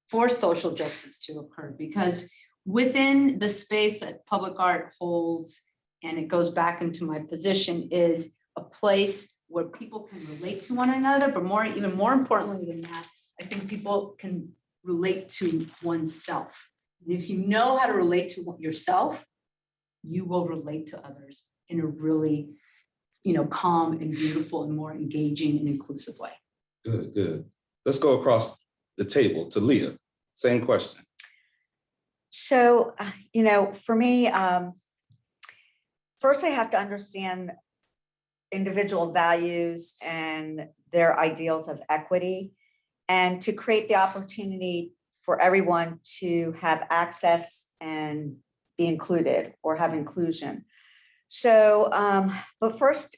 for social justice to occur, because within the space that public art holds, and it goes back into my position, is a place where people can relate to one another, but even more importantly than that, I think people can relate to oneself. And if you know how to relate to yourself, you will relate to others in a really, calm and beautiful and more engaging and inclusive way. Good, good. Let's go across the table to Leah. Same question. So, for me, first I have to understand individual values and their ideals of equity, and to create the opportunity for everyone to have access and be included or have inclusion. So, but first,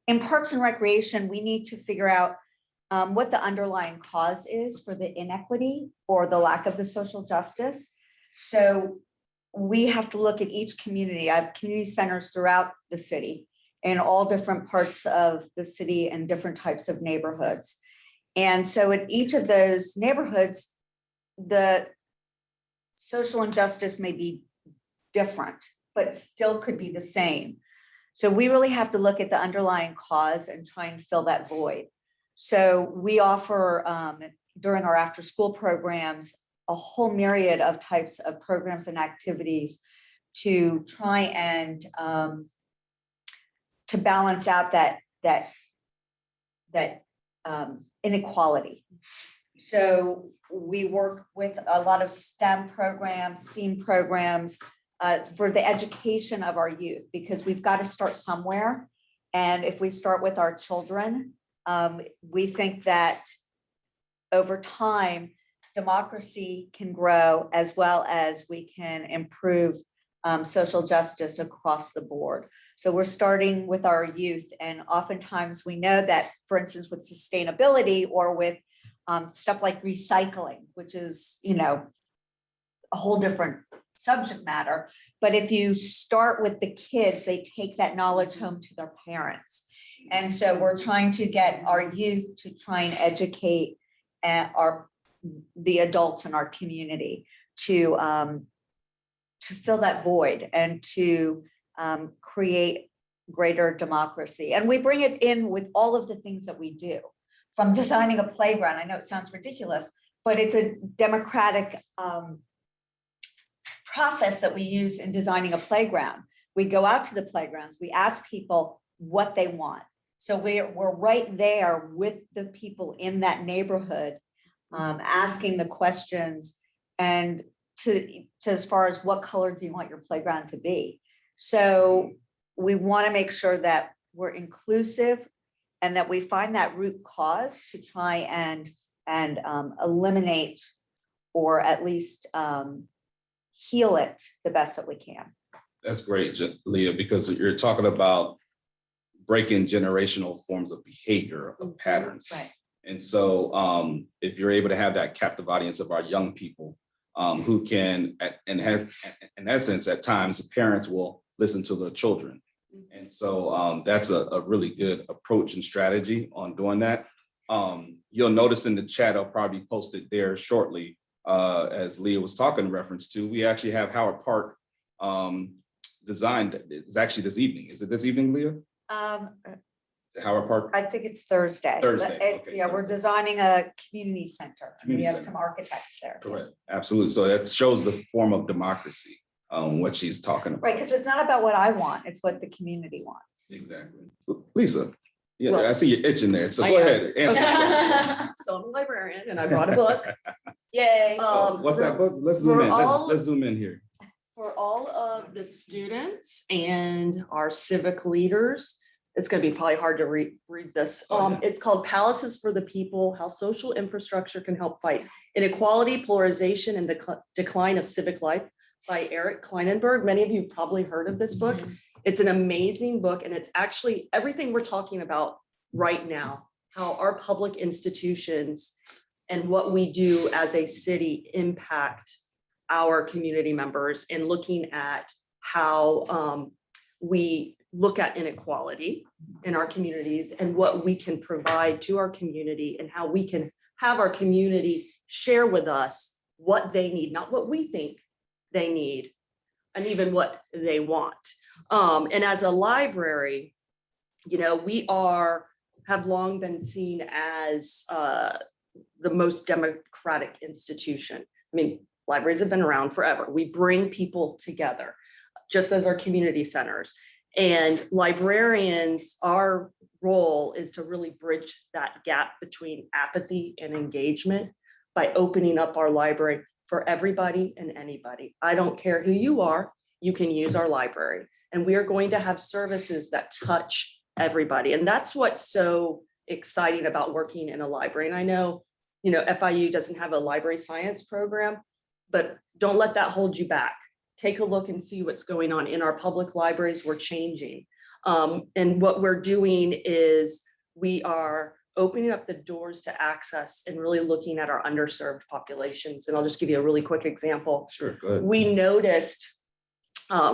in Parks and Recreation, we need to figure out what the underlying cause is for the inequity or the lack of the social justice. So we have to look at each community. I have community centers throughout the city in all different parts of the city and different types of neighborhoods. And so in each of those neighborhoods, the social injustice may be different, but still could be the same. So we really have to look at the underlying cause and try and fill that void. So we offer during our after school programs, a whole myriad of types of programs and activities to try and to balance out that inequality. So we work with a lot of STEM programs, STEAM programs for the education of our youth, because we've got to start somewhere. And if we start with our children, we think that over time, democracy can grow, as well as we can improve social justice across the board. So we're starting with our youth, and oftentimes we know that, for instance, with sustainability or with stuff like recycling, which is, a whole different subject matter. But if you start with the kids, they take that knowledge home to their parents. And so we're trying to get our youth to try and educate the adults in our community to fill that void and to create greater democracy. And we bring it in with all of the things that we do, from designing a playground. I know it sounds ridiculous, but it's a democratic process that we use in designing a playground. We go out to the playgrounds, we ask people what they want. So we're right there with the people in that neighborhood, asking the questions, and to as far as what color do you want your playground to be. So we want to make sure that we're inclusive and that we find that root cause to try and eliminate, or at least heal it the best that we can. That's great, Leah, because you're talking about breaking generational forms of behavior, of patterns. Right. And so if you're able to have that captive audience of our young people who can, and has, in essence, at times, parents will listen to their children. And so that's a really good approach and strategy on doing that. You'll notice in the chat, I'll probably post it there shortly, as Leah was talking in reference to, we actually have Howard Park designed. It's actually this evening. Is it this evening, Leah? Is it Howard Park? I think it's Thursday. Thursday, okay, Yeah, we're designing a community center. Community We have center. some architects there. Correct. Absolutely. So that shows the form of democracy, what she's talking about. Right, because it's not about what I want, it's what the community wants. Exactly. Lisa, yeah, Well, I see you're itching there. So I go am. ahead. Answer the question. So I'm a librarian and I brought a book. Yay. What's that book? Let's for zoom in. all- Let's zoom in here. For all of the students and our civic leaders, it's going to be probably hard to read this. Oh, yeah. It's called Palaces for the People: How Social Infrastructure Can Help Fight Inequality, Polarization, and the Decline of Civic Life by Eric Kleinenberg. Many of you have probably heard of this book. It's an amazing book, and it's actually everything we're talking about right now, how our public institutions and what we do as a city impact our community members, and looking at how we look at inequality in our communities and what we can provide to our community and how we can have our community share with us what they need, not what we think they need, and even what they want. And as a library, you know, we have long been seen as the most democratic institution. I mean, libraries have been around forever. We bring people together, just as our community centers. And librarians, our role is to really bridge that gap between apathy and engagement by opening up our library for everybody and anybody. I don't care who you are, you can use our library. And we are going to have services that touch everybody. And that's what's so exciting about working in a library. And I know, you know, FIU doesn't have a library science program, but don't let that hold you back. Take a look and see what's going on in our public libraries. We're changing. And what we're doing is we are opening up the doors to access and really looking at our underserved populations. And I'll just give you a really quick example. Sure, go ahead. We noticed,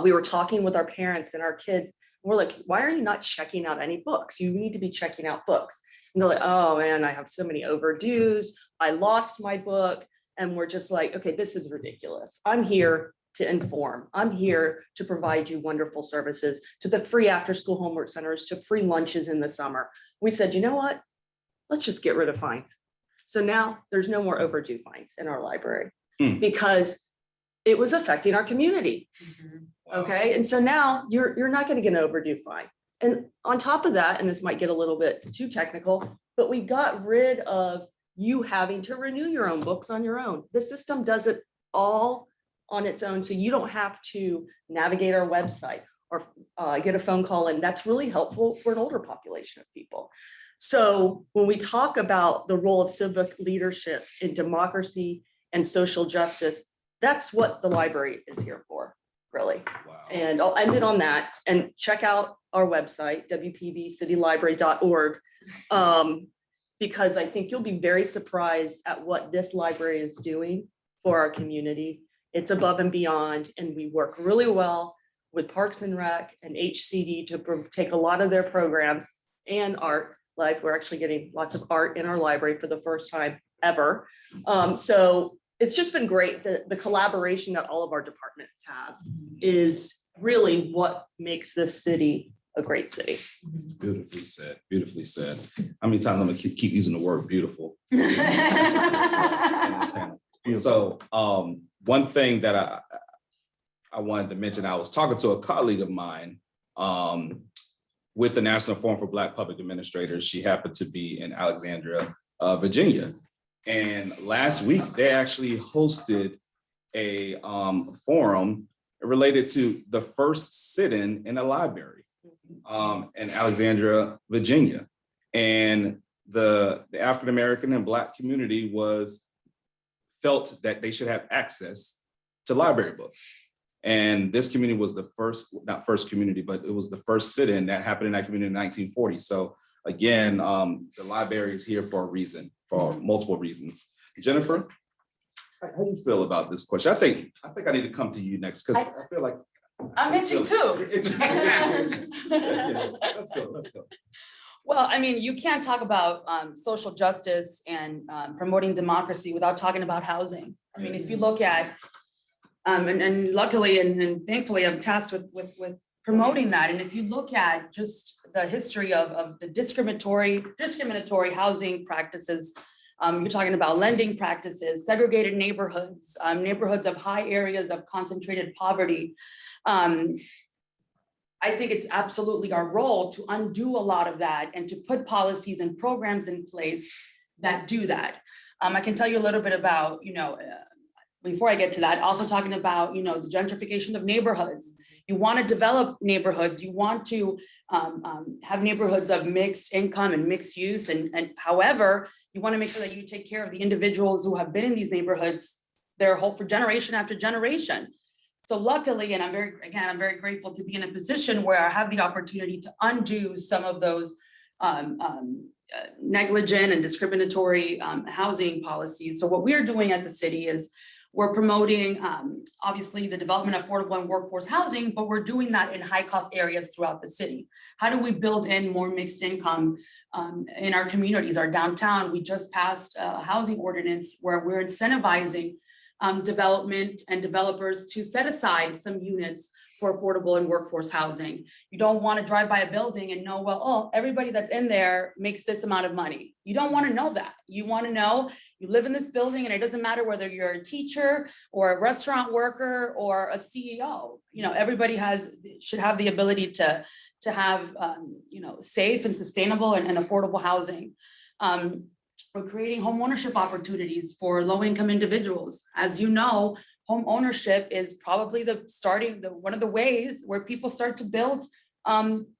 we were talking with our parents and our kids. We're like, why are you not checking out any books? You need to be checking out books. And they're like, oh man, I have so many overdues. I lost my book. And we're just like, okay, this is ridiculous. I'm here to inform. I'm here to provide you wonderful services, to the free after school homework centers, to free lunches in the summer. We said, you know what? Let's just get rid of fines. So now there's no more overdue fines in our library because it was affecting our community. Okay. And so now you're not going to get an overdue fine. And on top of that, and this might get a little bit too technical, but we got rid of you having to renew your own books on your own. The system does it all on its own. So you don't have to navigate our website or get a phone call. And that's really helpful for an older population of people. So when we talk about the role of civic leadership in democracy and social justice, that's what the library is here for, really. Wow. And I'll end it on that. And check out our website, wpbcitylibrary.org, because I think you'll be very surprised at what this library is doing for our community. It's above and beyond, and we work really well with Parks and Rec and HCD to take a lot of their programs and art life. We're actually getting lots of art in our library for the first time ever. So it's just been great. The collaboration that all of our departments have is really what makes this city a great city. Beautifully said, beautifully said. How many times I'm gonna keep using the word beautiful? So one thing that I wanted to mention, I was talking to a colleague of mine with the National Forum for Black Public Administrators. She happened to be in Alexandria, Virginia. And last week, they actually hosted a forum related to the first sit-in in a library in Alexandria, Virginia. And the African-American and Black community felt that they should have access to library books. And this community was the first, not first community, but it was the first sit-in that happened in that community in 1940. So again, the library is here for a reason, for multiple reasons. Jennifer, how do you feel about this question? I think I need to come to you next because I feel like I'm itching too. Let's go. Well, I mean, you can't talk about social justice and promoting democracy without talking about housing. I mean, if you look at, and luckily and thankfully, I'm tasked with promoting that. And if you look at just the history of the discriminatory housing practices, you're talking about lending practices, segregated neighborhoods, neighborhoods of high areas of concentrated poverty. I think it's absolutely our role to undo a lot of that and to put policies and programs in place that do that. I can tell you a little bit about, before I get to that, also talking about, the gentrification of neighborhoods. You want to develop neighborhoods. You want to have neighborhoods of mixed income and mixed use. And however, you want to make sure that you take care of the individuals who have been in these neighborhoods, their hope for generation after generation. So luckily, and I'm very grateful to be in a position where I have the opportunity to undo some of those negligent and discriminatory housing policies. So what we're doing at the city is We're promoting, obviously, the development of affordable and workforce housing, but we're doing that in high-cost areas throughout the city. How do we build in more mixed income in our communities? Our downtown, we just passed a housing ordinance where we're incentivizing development and developers to set aside some units for affordable and workforce housing. You don't want to drive by a building and know, well, oh, everybody that's in there makes this amount of money. You don't want to know that. You want to know you live in this building and it doesn't matter whether you're a teacher or a restaurant worker or a CEO. You know, everybody should have the ability to have safe and sustainable and affordable housing. We're creating home ownership opportunities for low-income individuals. As you know, home ownership is probably one of the ways where people start to build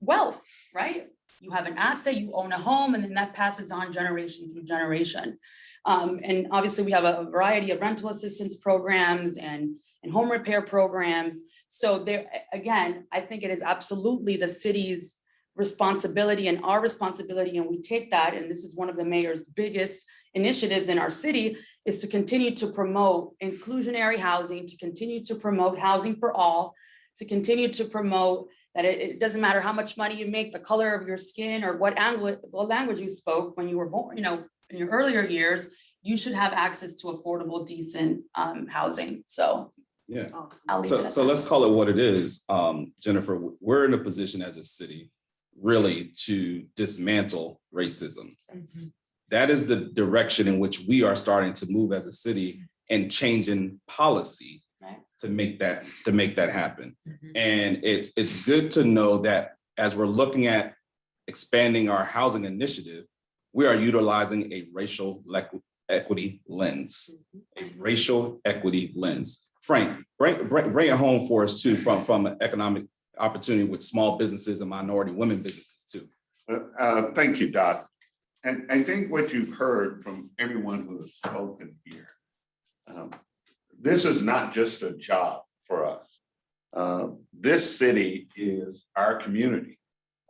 wealth, right? You have an asset, you own a home, and then that passes on generation through generation. And obviously we have a variety of rental assistance programs and home repair programs. So there, again, I think it is absolutely the city's responsibility and our responsibility, and we take that, and this is one of the mayor's biggest initiatives in our city, is to continue to promote inclusionary housing, to continue to promote housing for all, to continue to promote that it doesn't matter how much money you make, the color of your skin, or what language you spoke when you were born, in your earlier years, you should have access to affordable, decent housing. So yeah, I'll leave it at so that. let's call it what it is. Jennifer, we're in a position as a city really to dismantle racism. Mhm. That is the direction in which we are starting to move as a city and changing policy Right. to make that happen. Mhm. And it's good to know that as we're looking at expanding our housing initiative, we are utilizing a racial equity lens, a racial equity lens. Frank, bring it home for us too, from an economic opportunity with small businesses and minority women businesses too. Thank you, Doc. And I think what you've heard from everyone who has spoken here, this is not just a job for us. This city is our community.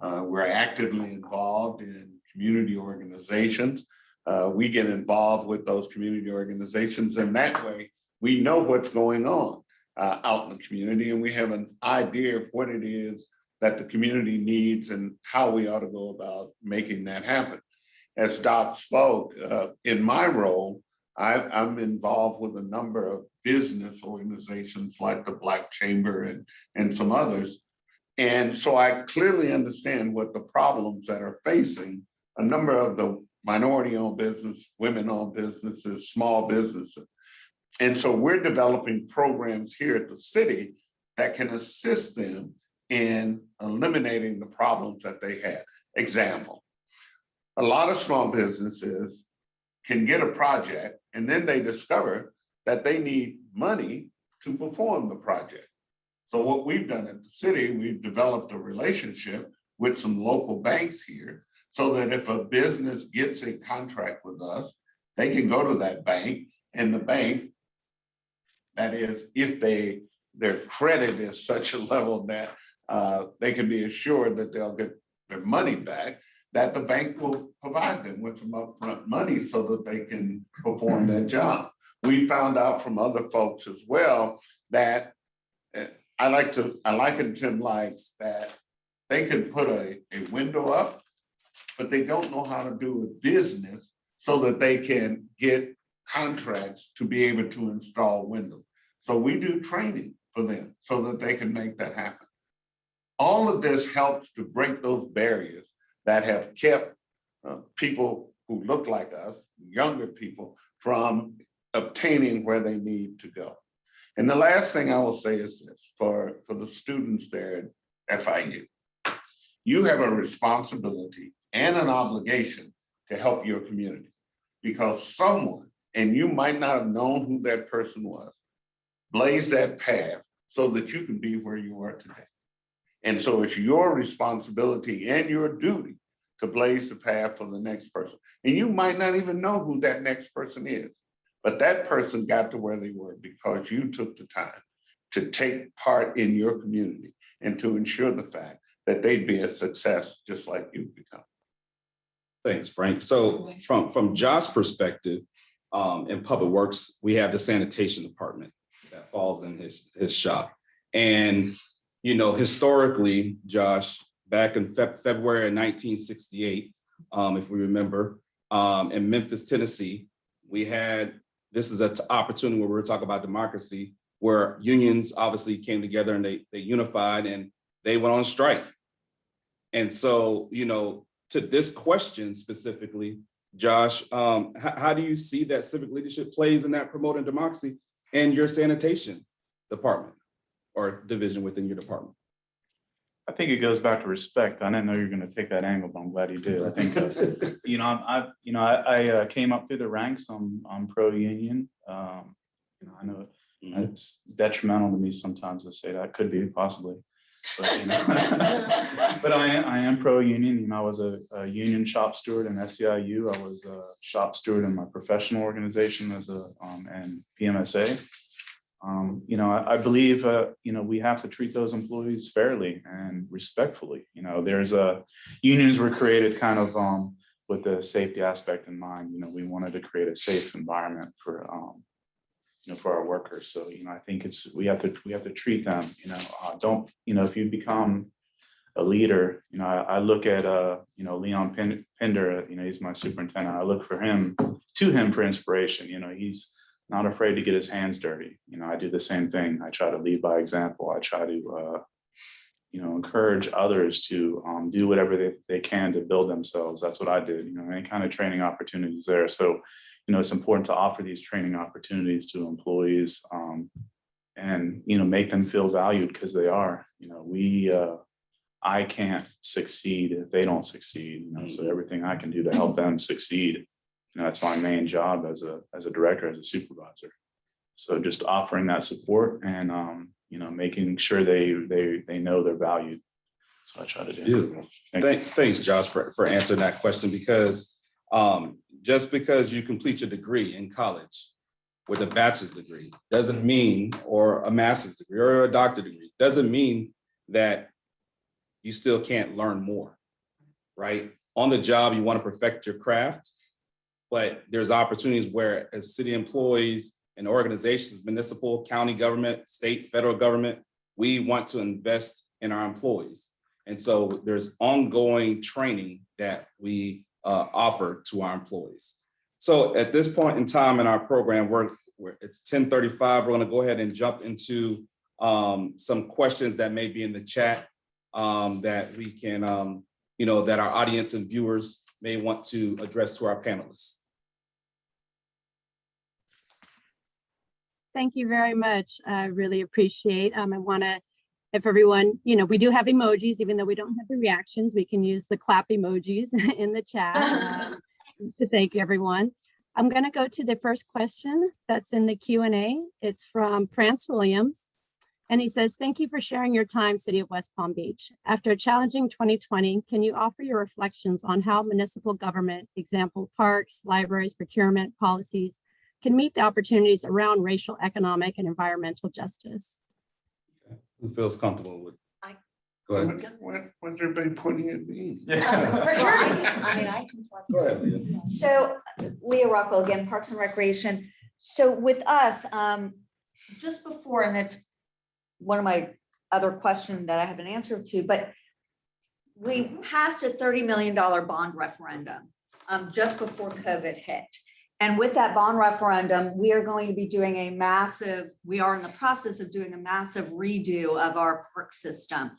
We're actively involved in community organizations. We get involved with those community organizations, and that way we know what's going on out in the community, and we have an idea of what it is that the community needs and how we ought to go about making that happen. As Doc spoke, in my role, I'm involved with a number of business organizations like the Black Chamber and some others. And so I clearly understand what the problems that are facing a number of the minority-owned business, women-owned businesses, small businesses. And so we're developing programs here at the city that can assist them in eliminating the problems that they have. Example, a lot of small businesses can get a project and then they discover that they need money to perform the project. So what we've done at the city, we've developed a relationship with some local banks here so that if a business gets a contract with us, they can go to that bank, and the bank, that is, if their credit is such a level that they can be assured that they'll get their money back, that the bank will provide them with some upfront money so that they can perform their job. We found out from other folks as well that I liken them like that they can put a window up, but they don't know how to do a business so that they can get contracts to be able to install windows. So we do training for them so that they can make that happen. All of this helps to break those barriers that have kept people who look like us, younger people, from obtaining where they need to go. And the last thing I will say is this, for the students there at FIU, you have a responsibility and an obligation to help your community, because someone, and you might not have known who that person was, blaze that path so that you can be where you are today. And so it's your responsibility and your duty to blaze the path for the next person. And you might not even know who that next person is, but that person got to where they were because you took the time to take part in your community and to ensure the fact that they'd be a success just like you've become. Thanks, Frank. So from Josh's perspective, in Public Works, we have the sanitation department that falls in his shop. And, you know, historically, Josh, back in February of 1968, if we remember, in Memphis, Tennessee, we had, this is an opportunity where we're talking about democracy, where unions obviously came together and they unified and they went on strike. And so, you know, to this question specifically, Josh, how do you see that civic leadership plays in that promoting democracy in your sanitation department or division within your department? I think it goes back to respect. I didn't know you were going to take that angle, but I'm glad you did. I think, I came up through the ranks. I'm pro-union. I know it's detrimental to me sometimes to say that, could be possibly, but, but I am pro-union. I was a union shop steward in SEIU. I was a shop steward in my professional organization as and PMSA. I believe, we have to treat those employees fairly and respectfully. There's unions were created kind of with the safety aspect in mind. We wanted to create a safe environment for our workers. So, I think we have to treat them, if you become a leader, I look at, Leon Pinder, he's my superintendent. I look to him for inspiration. He's not afraid to get his hands dirty. I do the same thing. I try to lead by example. I try to, encourage others to do whatever they can to build themselves. That's what I did, any kind of training opportunities there. So, it's important to offer these training opportunities to employees and, make them feel valued because they are, I can't succeed if they don't succeed, so everything I can do to help them succeed. That's my main job as a director, as a supervisor. So just offering that support and, making sure they know they're valued. So I try to do. Thanks, Josh, for answering that question, because just because you complete your degree in college with a bachelor's degree doesn't mean, or a master's degree or a doctorate degree, doesn't mean that you still can't learn more, right? On the job, you want to perfect your craft, but there's opportunities where as city employees and organizations, municipal, county government, state, federal government, we want to invest in our employees. And so there's ongoing training that we offer to our employees. So at this point in time in our program, it's 10:35. We're going to go ahead and jump into some questions that may be in the chat that we can, that our audience and viewers may want to address to our panelists. Thank you very much. I really appreciate. I want to, if everyone, we do have emojis, even though we don't have the reactions, we can use the clap emojis in the chat to thank everyone. I'm going to go to the first question that's in the Q&A. It's from France Williams. And he says, thank you for sharing your time, City of West Palm Beach. After a challenging 2020, can you offer your reflections on how municipal government, example, parks, libraries, procurement, policies, can meet the opportunities around racial, economic, and environmental justice? Who feels comfortable with? Go ahead. When's everybody pointing at me? For sure. I can talk. Go ahead, Leah. So Leah Rockwell again, Parks and Recreation. So with us, just before, and it's one of my other questions that I have an answer to, but we passed a $30 million bond referendum just before COVID hit. And with that bond referendum, we are going to be doing we are in the process of doing a massive redo of our park system.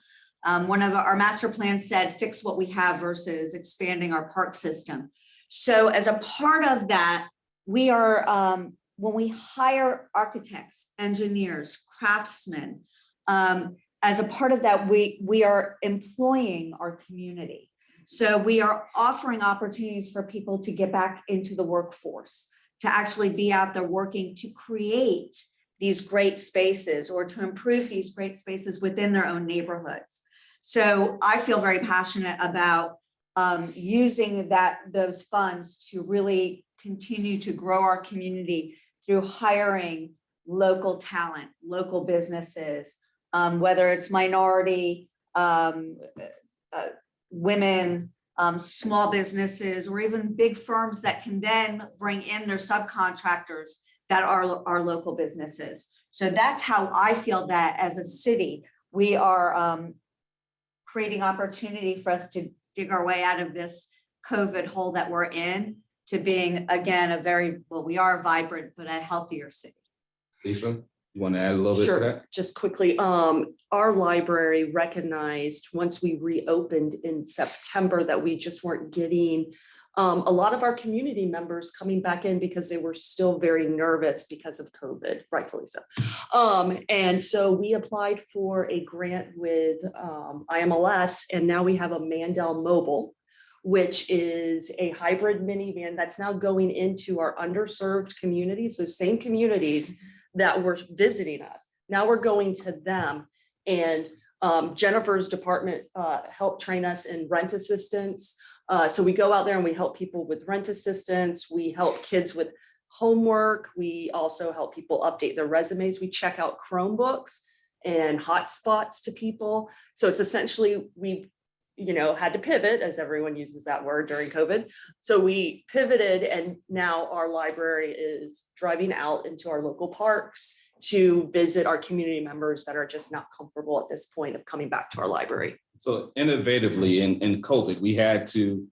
One of our master plans said, fix what we have versus expanding our park system. So as a part of that, we are, when we hire architects, engineers, craftsmen, as a part of that, we are employing our community. So we are offering opportunities for people to get back into the workforce, to actually be out there working to create these great spaces or to improve these great spaces within their own neighborhoods. So I feel very passionate about using those funds to really continue to grow our community through hiring local talent, local businesses, whether it's minority, women, small businesses, or even big firms that can then bring in their subcontractors that are our local businesses. So that's how I feel that as a city, we are creating opportunity for us to dig our way out of this COVID hole that we're in to being, again, we are a vibrant, but a healthier city. Lisa, you want to add a little bit to Sure, that? just quickly, our library recognized once we reopened in September that we just weren't getting a lot of our community members coming back in because they were still very nervous because of COVID, rightfully so. And so we applied for a grant with IMLS, and now we have a Mandel Mobile, which is a hybrid minivan that's now going into our underserved communities, those same communities that were visiting us. Now we're going to them, and Jennifer's department helped train us in rent assistance. So we go out there and we help people with rent assistance. We help kids with homework. We also help people update their resumes. We check out Chromebooks and hotspots to people. So it's essentially, we had to pivot, as everyone uses that word during COVID. So we pivoted, and now our library is driving out into our local parks to visit our community members that are just not comfortable at this point of coming back to our library. So innovatively in COVID, we had to,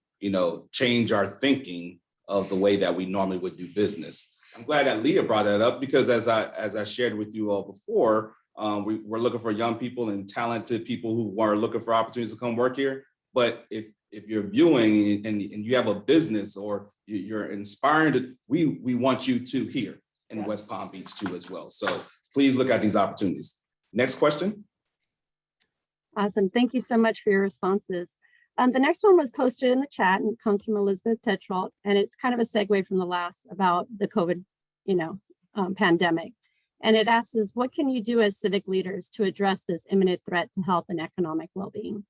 change our thinking of the way that we normally would do business. I'm glad that Leah brought that up, because as I shared with you all before, we're looking for young people and talented people who are looking for opportunities to come work here. But if you're viewing and you have a business or you're inspiring, we want you to here in West Palm Beach too as well. So please look at these opportunities. Next question. Awesome. Thank you so much for your responses. The next one was posted in the chat and comes from Elizabeth Tetrault, and it's kind of a segue from the last about the COVID, pandemic. And it asks us, what can you do as civic leaders to address this imminent threat to health and economic well-being?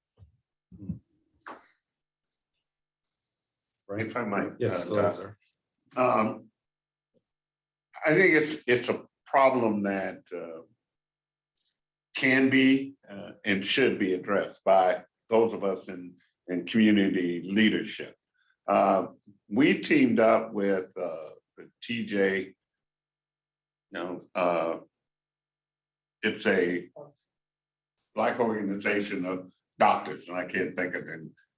If I might. Yes, go ahead, sir. I think it's a problem that can be and should be addressed by those of us in community leadership. We teamed up with the TJ. It's a Black organization of doctors, and I can't think of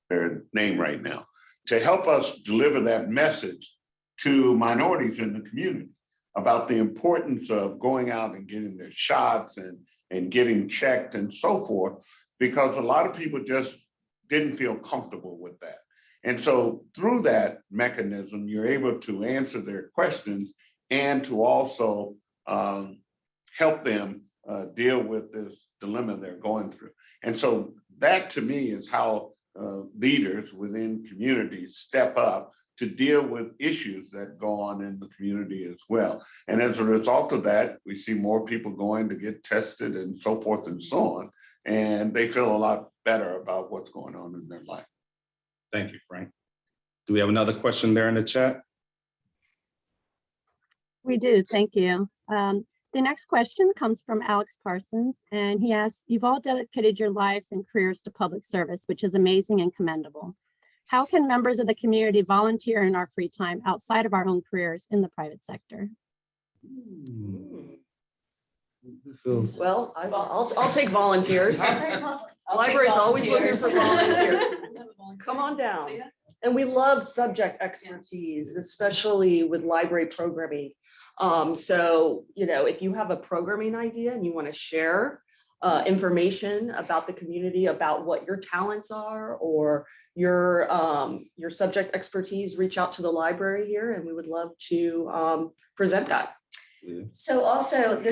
their name right now, to help us deliver that message to minorities in the community about the importance of going out and getting their shots and getting checked and so forth, because a lot of people just didn't feel comfortable with that. And so through that mechanism, you're able to answer their questions and to also help them deal with this dilemma they're going through. And so that, to me, is how leaders within communities step up to deal with issues that go on in the community as well. And as a result of that, we see more people going to get tested and so forth and so on, and they feel a lot better about what's going on in their life. Thank you, Frank. Do we have another question there in the chat? We do, thank you. The next question comes from Alex Parsons, and he asks, you've all dedicated your lives and careers to public service, which is amazing and commendable. How can members of the community volunteer in our free time outside of our own careers in the private sector? Well, I'll take volunteers. Library's always looking for volunteers. Come on down. And we love subject expertise, especially with library programming. So, if you have a programming idea and you want to share information about the community, about what your talents are or your subject expertise, reach out to the library here, and we would love to present that. So also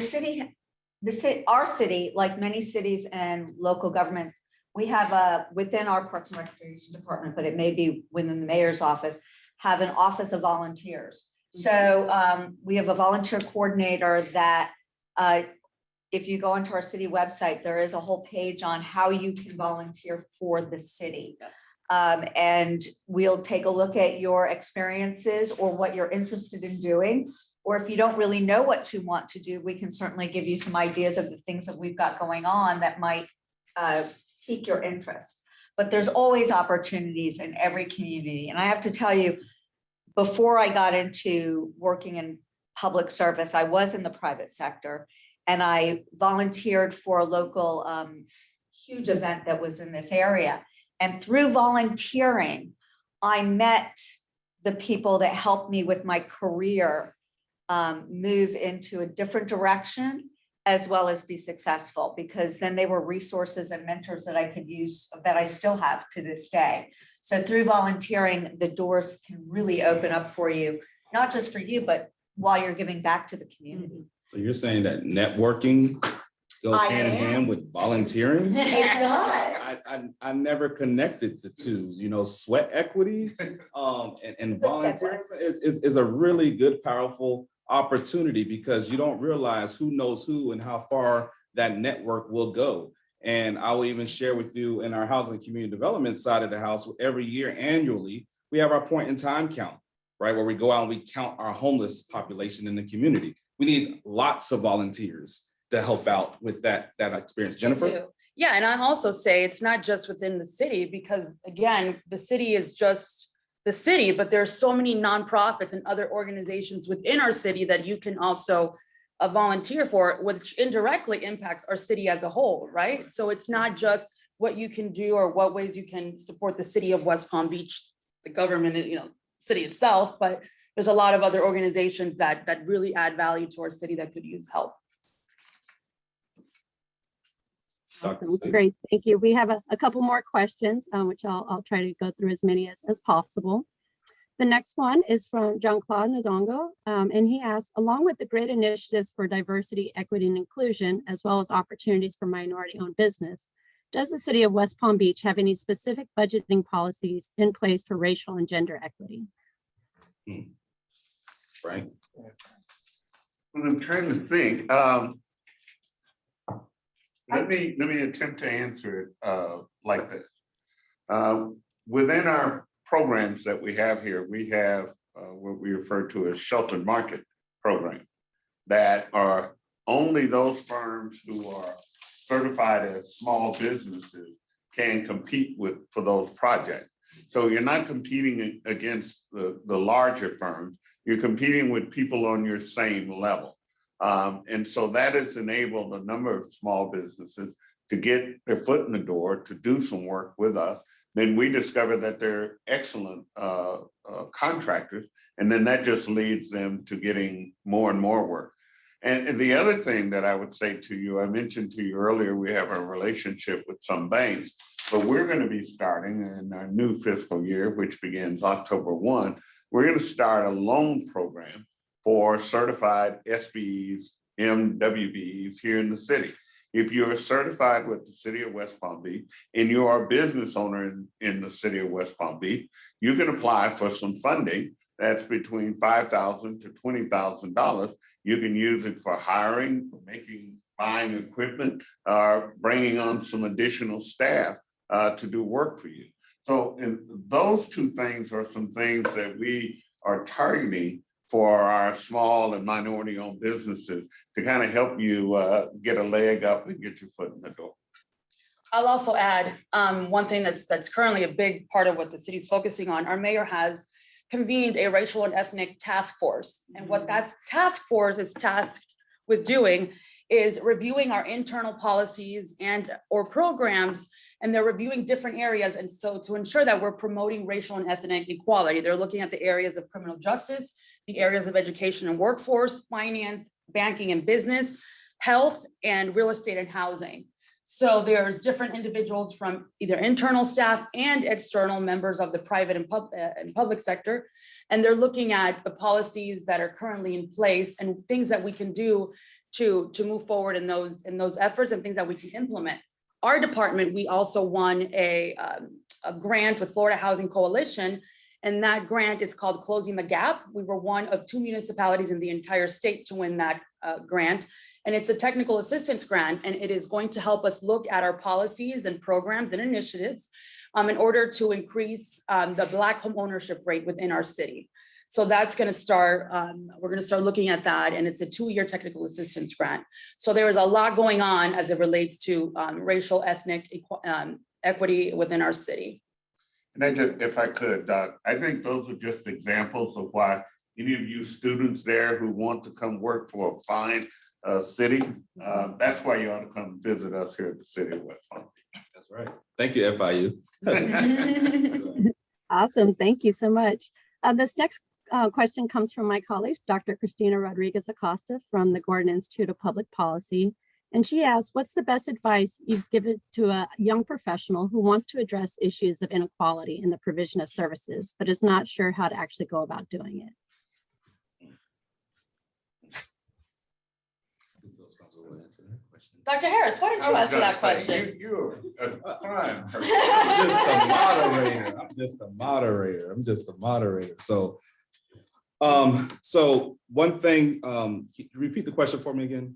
our city, like many cities and local governments, we have within our Parks and Recreation Department, but it may be within the mayor's office, have an office of volunteers. So we have a volunteer coordinator that if you go onto our city website, there is a whole page on how you can volunteer for the city. Yes. And we'll take a look at your experiences or what you're interested in doing. Or if you don't really know what you want to do, we can certainly give you some ideas of the things that we've got going on that might pique your interest. but there's always opportunities in every community. And I have to tell you, before I got into working in public service, I was in the private sector, and I volunteered for a local huge event that was in this area. And through volunteering, I met the people that helped me with my career move into a different direction, as well as be successful, because then they were resources and mentors that I could use, that I still have to this day. So through volunteering, the doors can really open up for you, not just for you, but while you're giving back to the community. So you're saying that networking goes I hand in am. hand with volunteering? It does. I never connected the two, you know, sweat equity and volunteering is a really good, powerful opportunity, because you don't realize who knows who and how far that network will go. And I will even share with you, in our housing and community development side of the house, every year annually, we have our point in time count, right? Where we go out and we count our homeless population in the community. We need lots of volunteers to help out with that experience. Jennifer? Yeah, and I also say it's not just within the city, because again, the city is just the city, but there's so many nonprofits and other organizations within our city that you can also volunteer for, which indirectly impacts our city as a whole, right? So it's not just what you can do or what ways you can support the city of West Palm Beach, the government, you know, city itself, but there's a lot of other organizations that really add value to our city that could use help. Awesome. Great. Thank you. We have a couple more questions, which I'll try to go through as many as possible. The next one is from Jean-Claude Ndongo, and he asks, along with the great initiatives for diversity, equity, and inclusion, as well as opportunities for minority-owned business, does the city of West Palm Beach have any specific budgeting policies in place for racial and gender equity? Right. I'm trying to think. Let me attempt to answer it like this. Within our programs that we have here, we have what we refer to as sheltered market program, that are only those firms who are certified as small businesses can compete for those projects. So you're not competing against the larger firms, you're competing with people on your same level. And so that has enabled a number of small businesses to get their foot in the door, to do some work with us. Then we discover that they're excellent contractors, and then that just leads them to getting more and more work. And the other thing that I would say to you, I mentioned to you earlier, we have a relationship with some banks, but we're going to be starting in our new fiscal year, which begins October 1, we're going to start a loan program for certified SBEs, MWBs here in the city. If you're certified with the city of West Palm Beach and you are a business owner in the city of West Palm Beach, you can apply for some funding that's between $5,000 to $20,000. You can use it for hiring, buying equipment, or bringing on some additional staff to do work for you. So those two things are some things that we are targeting for our small and minority-owned businesses to kind of help you get a leg up and get your foot in the door. I'll also add one thing that's currently a big part of what the city's focusing on. Our mayor has convened a racial and ethnic task force. And what that task force is tasked with doing is reviewing our internal policies or programs, and they're reviewing different areas. And so to ensure that we're promoting racial and ethnic equality, they're looking at the areas of criminal justice, the areas of education and workforce, finance, banking and business, health, and real estate and housing. So there's different individuals from either internal staff and external members of the private and public sector. And they're looking at the policies that are currently in place and things that we can do to move forward in those efforts and things that we can implement. Our department, we also won a grant with Florida Housing Coalition, and that grant is called Closing the Gap. We were one of 2 municipalities in the entire state to win that grant. And it's a technical assistance grant, and it is going to help us look at our policies and programs and initiatives in order to increase the Black home ownership rate within our city. So that's going to start, we're going to start looking at that, and it's a 2-year technical assistance grant. So there is a lot going on as it relates to racial, ethnic equity within our city. And I just, if I could, Doc, I think those are just examples of why any of you students there who want to come work for a fine city, that's why you ought to come visit us here at the city of West Palm Beach. That's right. Thank you, FIU. Awesome. Thank you so much. This next question comes from my colleague, Dr. Christina Rodriguez Acosta from the Gordon Institute of Public Policy. And she asks, what's the best advice you've given to a young professional who wants to address issues of inequality in the provision of services, but is not sure how to actually go about doing it? Dr. Harris, why don't you answer that question? You're a fine person. I'm just a moderator. I'm just a moderator. So, so one thing, can you repeat the question for me again?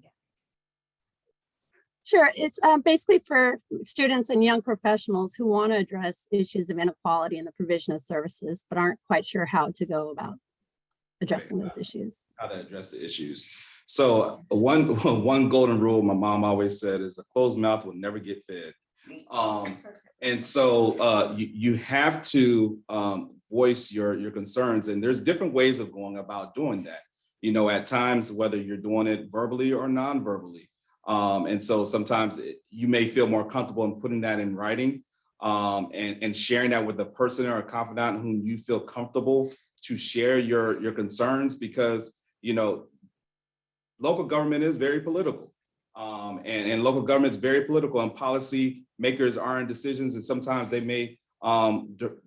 Sure. It's basically for students and young professionals who want to address issues of inequality in the provision of services, but aren't quite sure how to go about addressing those issues. How to address the issues. So one golden rule my mom always said is a closed mouth will never get fed. And so you have to voice your concerns, and there's different ways of going about doing that. You know, at times, whether you're doing it verbally or non-verbally. And so sometimes you may feel more comfortable in putting that in writing and sharing that with a person or a confidant whom you feel comfortable to share your concerns, because, you know, local government is very political, and local government is very political, and policy makers are in decisions, and sometimes they may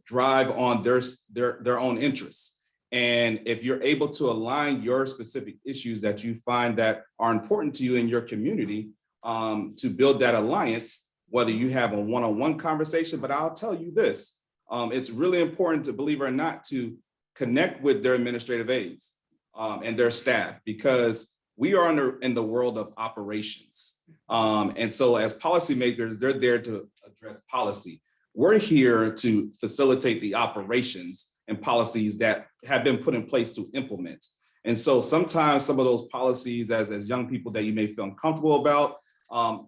drive on their own interests. And if you're able to align your specific issues that you find that are important to you in your community, to build that alliance, whether you have a one-on-one conversation, but I'll tell you this, it's really important, to believe it or not, to connect with their administrative aides and their staff, because we are in the world of operations. And so as policymakers, they're there to address policy. We're here to facilitate the operations and policies that have been put in place to implement. And so sometimes some of those policies, as young people that you may feel uncomfortable about,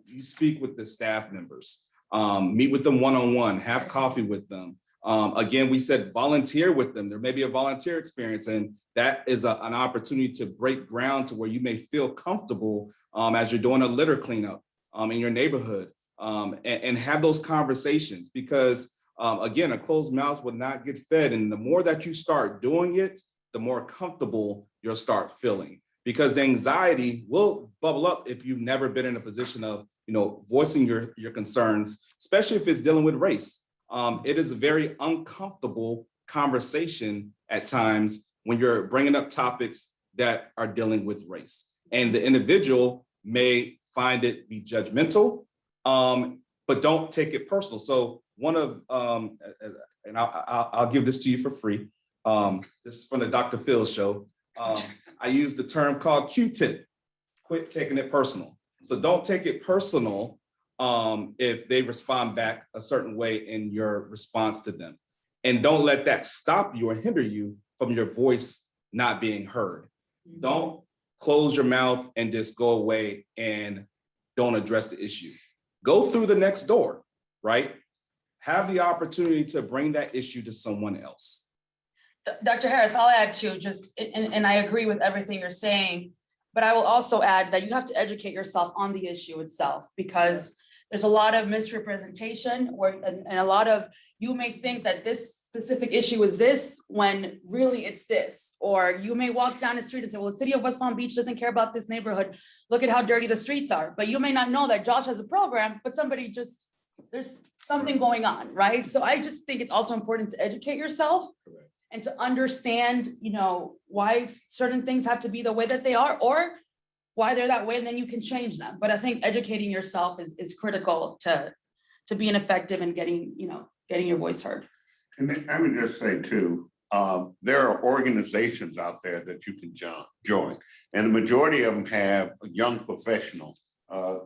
you speak with the staff members, meet with them one-on-one, have coffee with them. Again, we said volunteer with them. There may be a volunteer experience, and that is an opportunity to break ground to where you may feel comfortable as you're doing a litter cleanup in your neighborhood, and have those conversations, because again, a closed mouth will not get fed. And the more that you start doing it, the more comfortable you'll start feeling, because the anxiety will bubble up if you've never been in a position of, you know, voicing your concerns, especially if it's dealing with race. It is a very uncomfortable conversation at times when you're bringing up topics that are dealing with race, and the individual may find it be judgmental, but don't take it personal. So one of, and I'll give this to you for free. This is from the Dr. Phil show. I use the term called Q-tip, quit taking it personal. So don't take it personal if they respond back a certain way in your response to them. And don't let that stop you or hinder you from your voice not being heard. Don't close your mouth and just go away and don't address the issue. Go through the next door, right? Have the opportunity to bring that issue to someone else. Dr. Harris, I'll add to just, and I agree with everything you're saying, but I will also add that you have to educate yourself on the issue itself, because there's a lot of misrepresentation and a lot of, you may think that this specific issue is this when really it's this, or you may walk down the street and say, well, the city of West Palm Beach doesn't care about this neighborhood. Look at how dirty the streets are. But you may not know that Josh has a program, but there's something going on, right? So I just think it's also important to educate yourself. Correct. And to understand, you know, why certain things have to be the way that they are, or why they're that way, and then you can change them. But I think educating yourself is critical to being effective and getting your voice heard. And I would just say too, there are organizations out there that you can join, and the majority of them have a young professional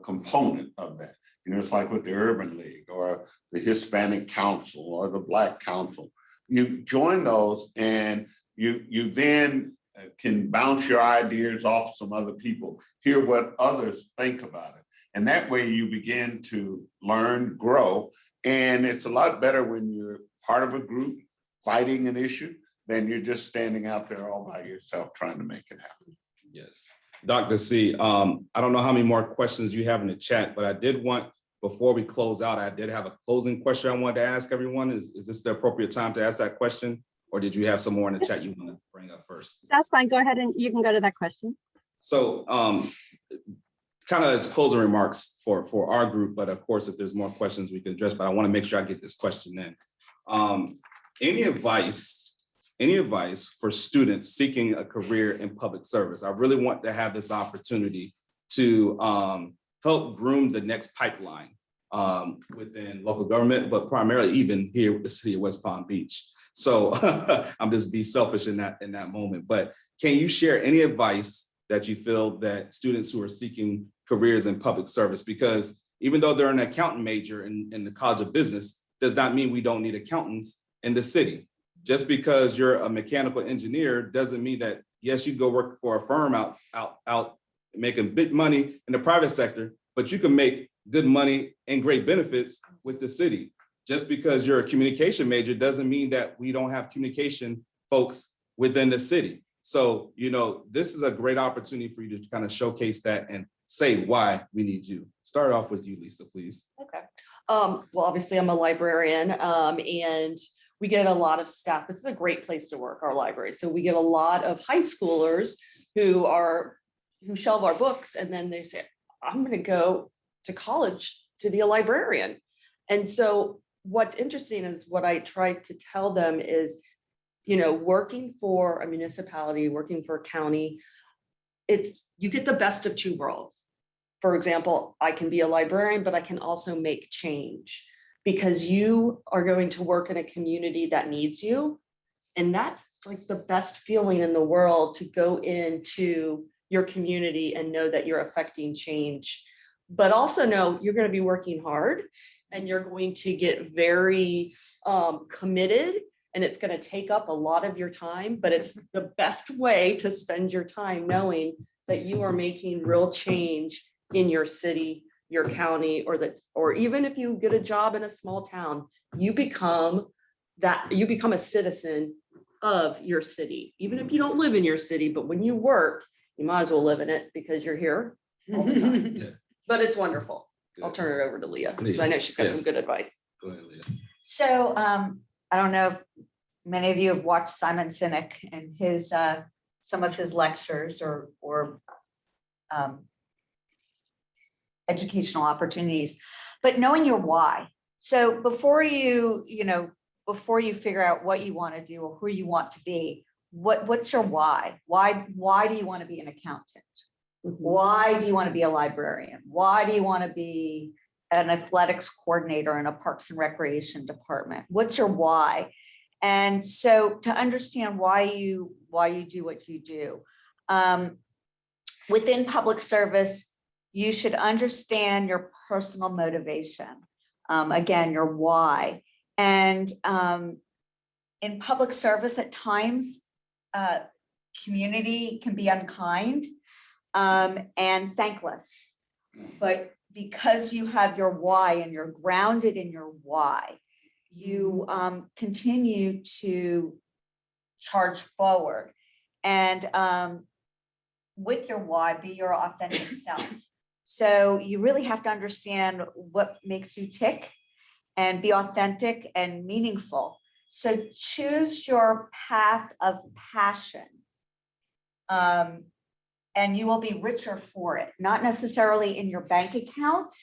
component of that. You know, it's like with the Urban League or the Hispanic Council or the Black Council. You join those, and you then can bounce your ideas off some other people, hear what others think about it. And that way you begin to learn, grow, And it's a lot better when you're part of a group fighting an issue than you're just standing out there all by yourself trying to make it happen. Yes. Dr. C, I don't know how many more questions you have in the chat, but I did want, before we close out, I did have a closing question I wanted to ask everyone. Is this the appropriate time to ask that question? Or did you have some more in the chat you want to bring up first? That's fine. Go ahead and you can go to that question. So kind of as closing remarks for our group, but of course, if there's more questions we can address, but I want to make sure I get this question in. Any advice for students seeking a career in public service? I really want to have this opportunity to help groom the next pipeline within local government, but primarily even here with the city of West Palm Beach. So I'm just be selfish in that moment, but can you share any advice that you feel that students who are seeking careers in public service, because even though they're an accountant major in the College of Business, does not mean we don't need accountants in the city. Just because you're a mechanical engineer doesn't mean that, yes, you go work for a firm out making big money in the private sector, but you can make good money and great benefits with the city. Just because you're a communication major doesn't mean that we don't have communication folks within the city. So, this is a great opportunity for you to kind of showcase that and say why we need you. Start off with you, Lisa, please. Okay. Well, obviously I'm a librarian, and we get a lot of staff. It's a great place to work, our library. So we get a lot of high schoolers who shelve our books, and then they say, I'm going to go to college to be a librarian. And so what's interesting is what I try to tell them is, working for a municipality, working for a county, you get the best of two worlds. For example, I can be a librarian, but I can also make change, because you are going to work in a community that needs you. And that's like the best feeling in the world, to go into your community and know that you're affecting change, but also know you're going to be working hard and you're going to get very committed, and it's going to take up a lot of your time, but it's the best way to spend your time, knowing that you are making real change in your city, your county, or even if you get a job in a small town, you become a citizen of your city, even if you don't live in your city. But when you work, you might as well live in it, because you're here all the time. Yeah. But it's wonderful. Good. I'll turn it over to Leah, because I know she's got some good advice. Go ahead, Leah. So I don't know if many of you have watched Simon Sinek and his some of his lectures or educational opportunities, but knowing your why. So before you figure out what you want to do or who you want to be, what's your why? Why do you want to be an accountant? Why do you want to be a librarian? Why do you want to be an athletics coordinator in a Parks and Recreation department? What's your why? And so to understand why you do what you do, within public service, you should understand your personal motivation. Again, your why. And in public service, at times, community can be unkind and thankless. But because you have your why and you're grounded in your why, you continue to charge forward. And with your why, be your authentic self. So you really have to understand what makes you tick and be authentic and meaningful. So choose your path of passion, and you will be richer for it, not necessarily in your bank account,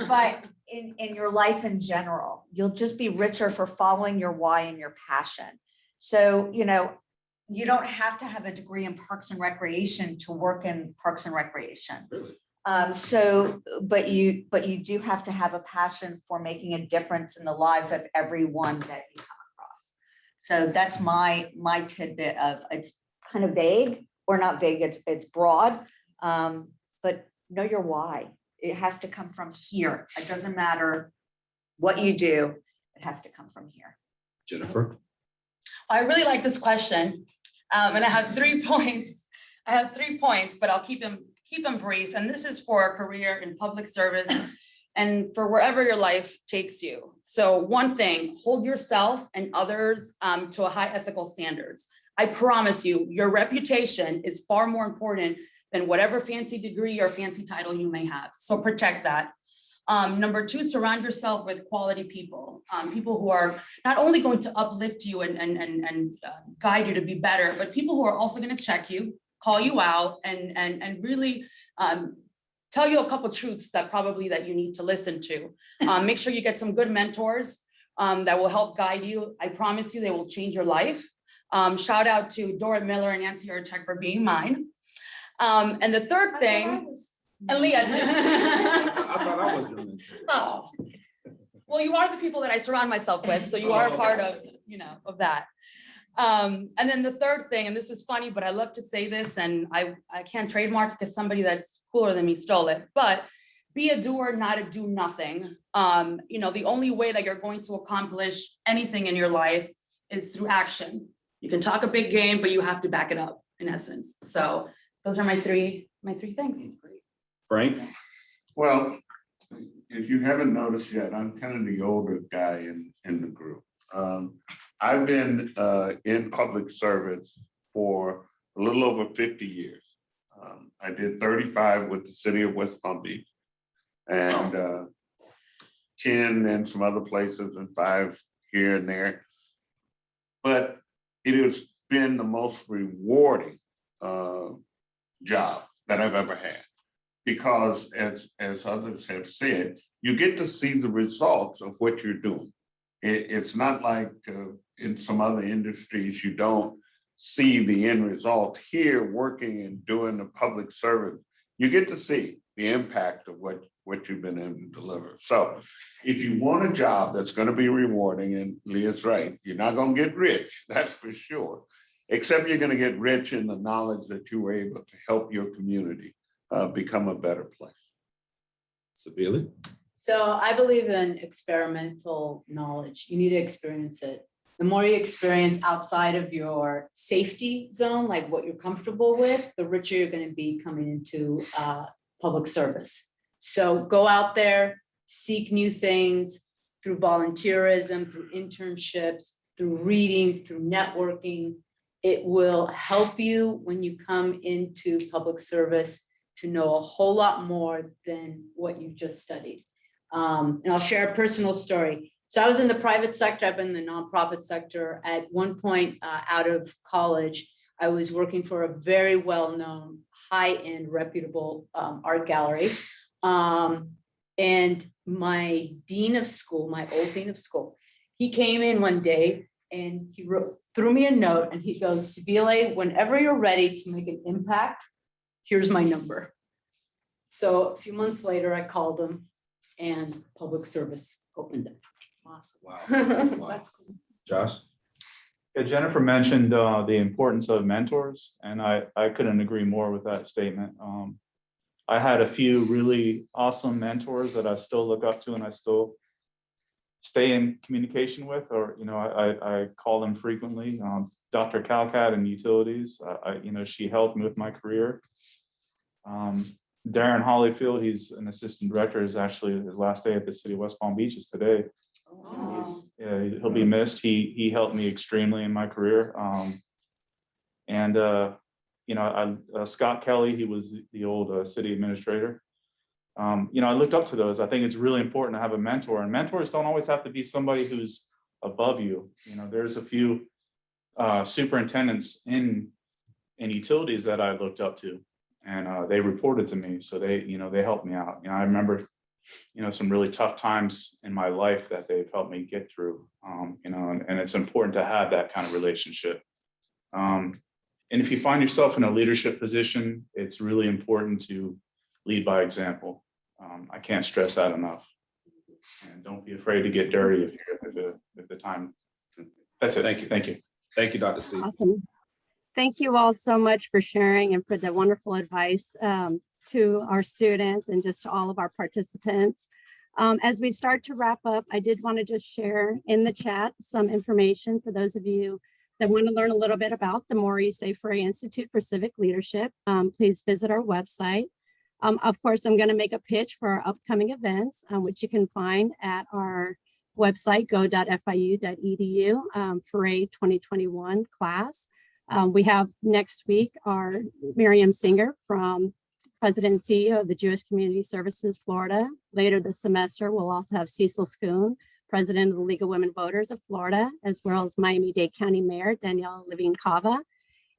but in your life in general. You'll just be richer for following your why and your passion. So, you don't have to have a degree in Parks and Recreation to work in Parks and Recreation. Really? But you do have to have a passion for making a difference in the lives of everyone that you come across. So that's my tidbit of, it's kind of vague, or not vague, it's broad, but know your why. It has to come from here. It doesn't matter what you do, it has to come from here. Jennifer? I really like this question, and I have 3 points. But I'll keep them brief. And this is for a career in public service and for wherever your life takes you. So one thing, hold yourself and others to a high ethical standards. I promise you, your reputation is far more important than whatever fancy degree or fancy title you may have. So protect that. Number two, surround yourself with quality people, people who are not only going to uplift you and guide you to be better, but people who are also going to check you, call you out, and really tell you a couple truths that you need to listen to. Make sure you get some good mentors that will help guide you. I promise you, they will change your life. Shout out to Dora Miller and Nancy Urchek for being mine. And the third thing, and Leah too. I thought I was doing it. Oh, well, you are the people that I surround myself with, so you are a part of, of that. And then the third thing, and this is funny, but I love to say this, and I can't trademark because somebody that's cooler than me stole it, but be a doer, not a do nothing. The only way that you're going to accomplish anything in your life is through action. You can talk a big game, but you have to back it up, in essence. So those are my three things. Frank? Well, if you haven't noticed yet, I'm kind of the older guy in the group. I've been in public service for a little over 50 years. I did 35 with the city of West Palm Beach, and 10 in some other places, and 5 here and there. But it has been the most rewarding job that I've ever had. Because as others have said, you get to see the results of what you're doing. It's not like in some other industries, you don't see the end result. Here, working and doing the public service, you get to see the impact of what you've been able to deliver. So if you want a job that's going to be rewarding, and Leah's right, you're not going to get rich, that's for sure, except you're going to get rich in the knowledge that you were able to help your community become a better place. Sabili? So I believe in experimental knowledge. You need to experience it. The more you experience outside of your safety zone, like what you're comfortable with, the richer you're going to be coming into public service. So go out there, seek new things through volunteerism, through internships, through reading, through networking. It will help you when you come into public service to know a whole lot more than what you've just studied. And I'll share a personal story. So I was in the private sector, I've been in the nonprofit sector. At one point out of college, I was working for a very well-known, high-end, reputable art gallery. And my dean of school, my old dean of school, he came in one day and he threw me a note and he goes, Sabile, whenever you're ready to make an impact, here's my number. So a few months later, I called him and public service opened up. Awesome. Wow. That's cool. Josh? Yeah, Jennifer mentioned the importance of mentors, and I couldn't agree more with that statement. I had a few really awesome mentors that I still look up to and I still stay in communication with, or I call them frequently. Dr. Calcat in utilities, she helped me with my career. Darren Hollyfield, he's an assistant director, is actually his last day at the city of West Palm Beach is today. Oh. He'll be missed. He helped me extremely in my career. Scott Kelly, he was the old city administrator. I looked up to those. I think it's really important to have a mentor, and mentors don't always have to be somebody who's above you. There's a few superintendents in utilities that I looked up to, and they reported to me. So they helped me out. I remember, some really tough times in my life that they've helped me get through, and it's important to have that kind of relationship. And if you find yourself in a leadership position, it's really important to lead by example. I can't stress that enough. And don't be afraid to get dirty if the time. That's it. Thank you. Thank you. Thank you, Dr. C. Awesome. Thank you all so much for sharing and for the wonderful advice to our students and just to all of our participants. As we start to wrap up, I did want to just share in the chat some information for those of you that want to learn a little bit about the Maurice A. Ferré Institute for Civic Leadership. Please visit our website. Of course, I'm going to make a pitch for our upcoming events, which you can find at our website, go.fiu.edu, Ferré 2021 class. We have next week our Miriam Singer from President and CEO of the Jewish Community Services Florida. Later this semester, we'll also have Cecil Schoon, President of the League of Women Voters of Florida, as well as Miami-Dade County Mayor Danielle Levine-Cava.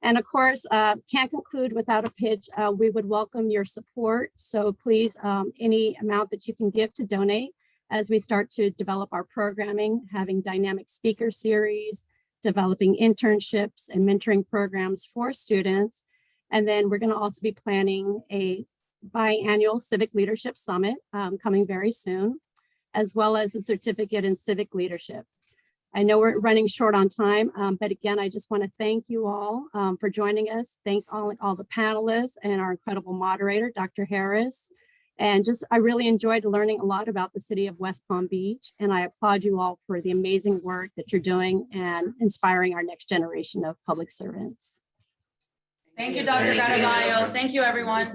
And of course, can't conclude without a pitch. We would welcome your support. So please, any amount that you can give to donate as we start to develop our programming, having dynamic speaker series, developing internships and mentoring programs for students. And then we're going to also be planning a biannual Civic Leadership Summit coming very soon, as well as a certificate in civic leadership. I know we're running short on time, but again, I just want to thank you all for joining us. Thank all the panelists and our incredible moderator, Dr. Harris. And just, I really enjoyed learning a lot about the city of West Palm Beach. And I applaud you all for the amazing work that you're doing and inspiring our next generation of public servants. Thank you, Dr. Garavaglio. Thank you, everyone.